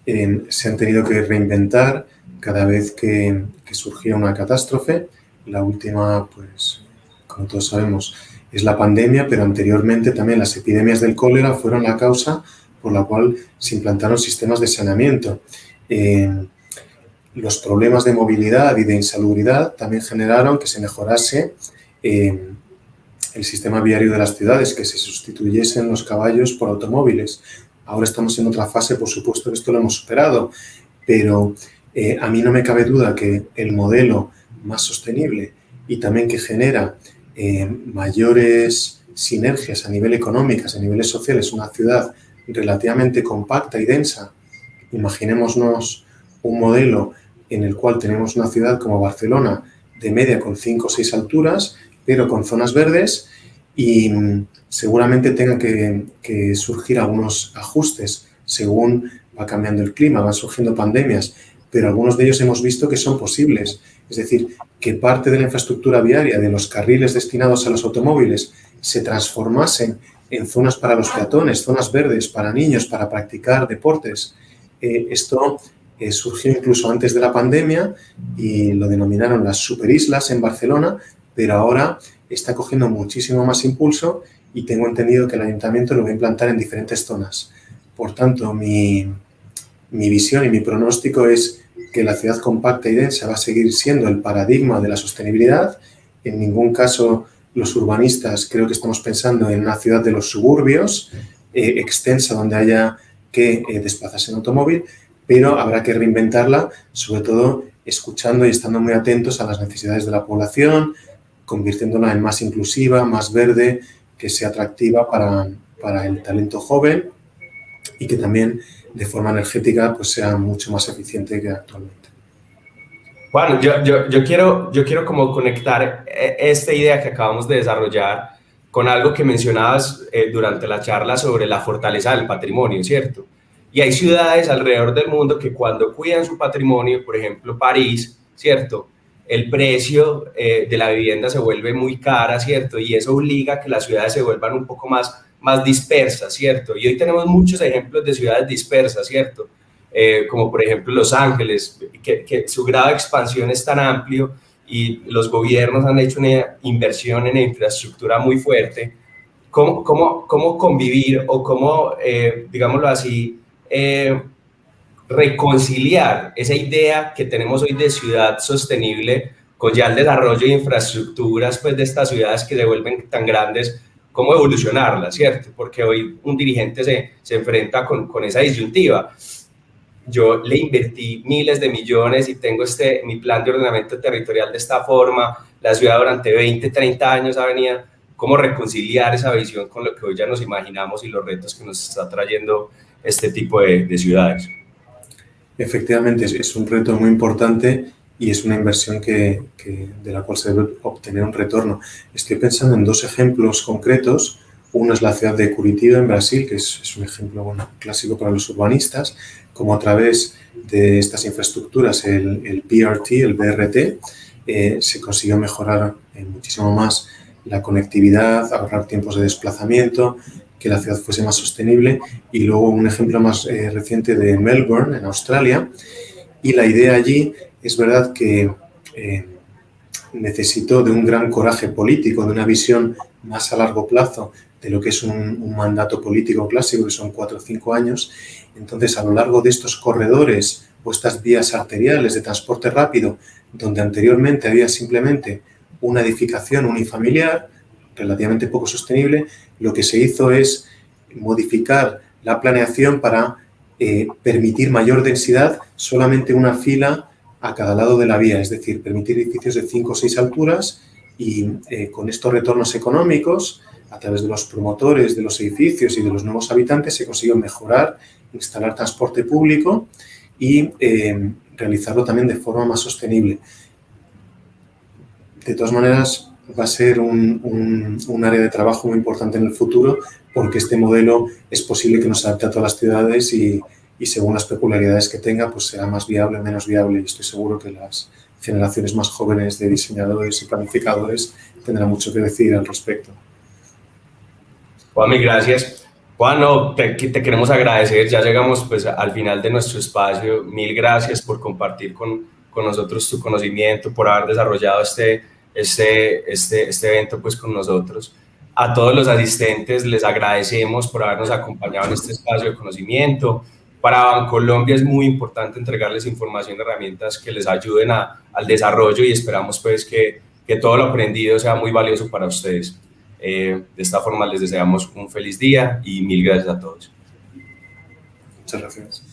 se han tenido que reinventar cada vez que surgía una catástrofe. La última, pues, como todos sabemos, es la pandemia, pero anteriormente también las epidemias del cólera fueron la causa por la cual se implantaron sistemas de saneamiento. Los problemas de movilidad y de insalubridad también generaron que se mejorase el sistema viario de las ciudades, que se sustituyesen los caballos por automóviles. Ahora estamos en otra fase, por supuesto que esto lo hemos superado, pero a mí no me cabe duda que el modelo más sostenible y también que genera mayores sinergias a nivel económico, a niveles sociales, una ciudad relativamente compacta y densa. Imaginémonos un modelo en el cual tenemos una ciudad como Barcelona de media con 5 o 6 alturas, pero con zonas verdes, y seguramente tengan que surgir algunos ajustes según va cambiando el clima, van surgiendo pandemias, pero algunos de ellos hemos visto que son posibles. Es decir, que parte de la infraestructura viaria, de los carriles destinados a los automóviles, se transformasen en zonas para los peatones, zonas verdes para niños, para practicar deportes. Esto surgió incluso antes de la pandemia y lo denominaron las superislas en Barcelona, pero ahora está cogiendo muchísimo más impulso y tengo entendido que el ayuntamiento lo va a implantar en diferentes zonas. Por tanto, mi visión y mi pronóstico es que la ciudad compacta y densa va a seguir siendo el paradigma de la sostenibilidad. En ningún caso los urbanistas creo que estamos pensando en una ciudad de los suburbios extensa donde haya que desplazarse en automóvil, pero habrá que reinventarla, sobre todo escuchando y estando muy atentos a las necesidades de la población, convirtiéndola en más inclusiva, más verde, que sea atractiva para el talento joven y que también de forma energética pues sea mucho más eficiente que actualmente. Juan, yo quiero como conectar esta idea que acabamos de desarrollar con algo que mencionabas durante la charla sobre la fortaleza del patrimonio, ¿cierto? Y hay ciudades alrededor del mundo que cuando cuidan su patrimonio, por ejemplo París, ¿cierto? El precio de la vivienda se vuelve muy cara, ¿cierto? Y eso obliga a que las ciudades se vuelvan un poco más dispersas, ¿cierto? Y hoy tenemos muchos ejemplos de ciudades dispersas, ¿cierto? Como por ejemplo Los Ángeles, que su grado de expansión es tan amplio y los gobiernos han hecho una inversión en infraestructura muy fuerte. ¿Cómo convivir o cómo, digámoslo así, reconciliar esa idea que tenemos hoy de ciudad sostenible con ya el desarrollo de infraestructuras pues, de estas ciudades que se vuelven tan grandes, cómo evolucionarlas, ¿cierto? Porque hoy un dirigente se enfrenta con esa disyuntiva. Yo le invertí miles de millones y tengo mi plan de ordenamiento territorial de esta forma, la ciudad durante 20, 30 años ha venido, cómo reconciliar esa visión con lo que hoy ya nos imaginamos y los retos que nos está trayendo este tipo de ciudades. Efectivamente, es un reto muy importante y es una inversión de la cual se debe obtener un retorno. Estoy pensando en dos ejemplos concretos. Uno es la ciudad de Curitiba, en Brasil, que es un ejemplo clásico para los urbanistas, como a través de estas infraestructuras, el PRT, el BRT, se consiguió mejorar muchísimo más la conectividad, ahorrar tiempos de desplazamiento, que la ciudad fuese más sostenible. Y luego un ejemplo más reciente de Melbourne, en Australia. Y la idea allí es verdad que necesitó de un gran coraje político, de una visión más a largo plazo de lo que es un mandato político clásico, que son 4 o 5 años. Entonces, a lo largo de estos corredores o estas vías arteriales de transporte rápido, donde anteriormente había simplemente una edificación unifamiliar, relativamente poco sostenible, lo que se hizo es modificar la planeación para permitir mayor densidad, solamente una fila a cada lado de la vía, es decir, permitir edificios de 5 o 6 alturas y con estos retornos económicos, a través de los promotores de los edificios y de los nuevos habitantes, se consiguió mejorar, instalar transporte público y realizarlo también de forma más sostenible. De todas maneras, va a ser un área de trabajo muy importante en el futuro porque este modelo es posible que nos adapte a todas las ciudades y según las peculiaridades que tenga, pues será más viable o menos viable. Y estoy seguro que las generaciones más jóvenes de diseñadores y planificadores tendrán mucho que decir al respecto. Juan, mil gracias. Juan, no, te queremos agradecer, ya llegamos pues al final de nuestro espacio. Mil gracias por compartir con nosotros tu conocimiento, por haber desarrollado este evento pues con nosotros. A todos los asistentes les agradecemos por habernos acompañado en este espacio de conocimiento. Para Bancolombia es muy importante entregarles información y herramientas que les ayuden al desarrollo y esperamos pues que todo lo aprendido sea muy valioso para ustedes. De esta forma les deseamos un feliz día y mil gracias a todos. Muchas gracias.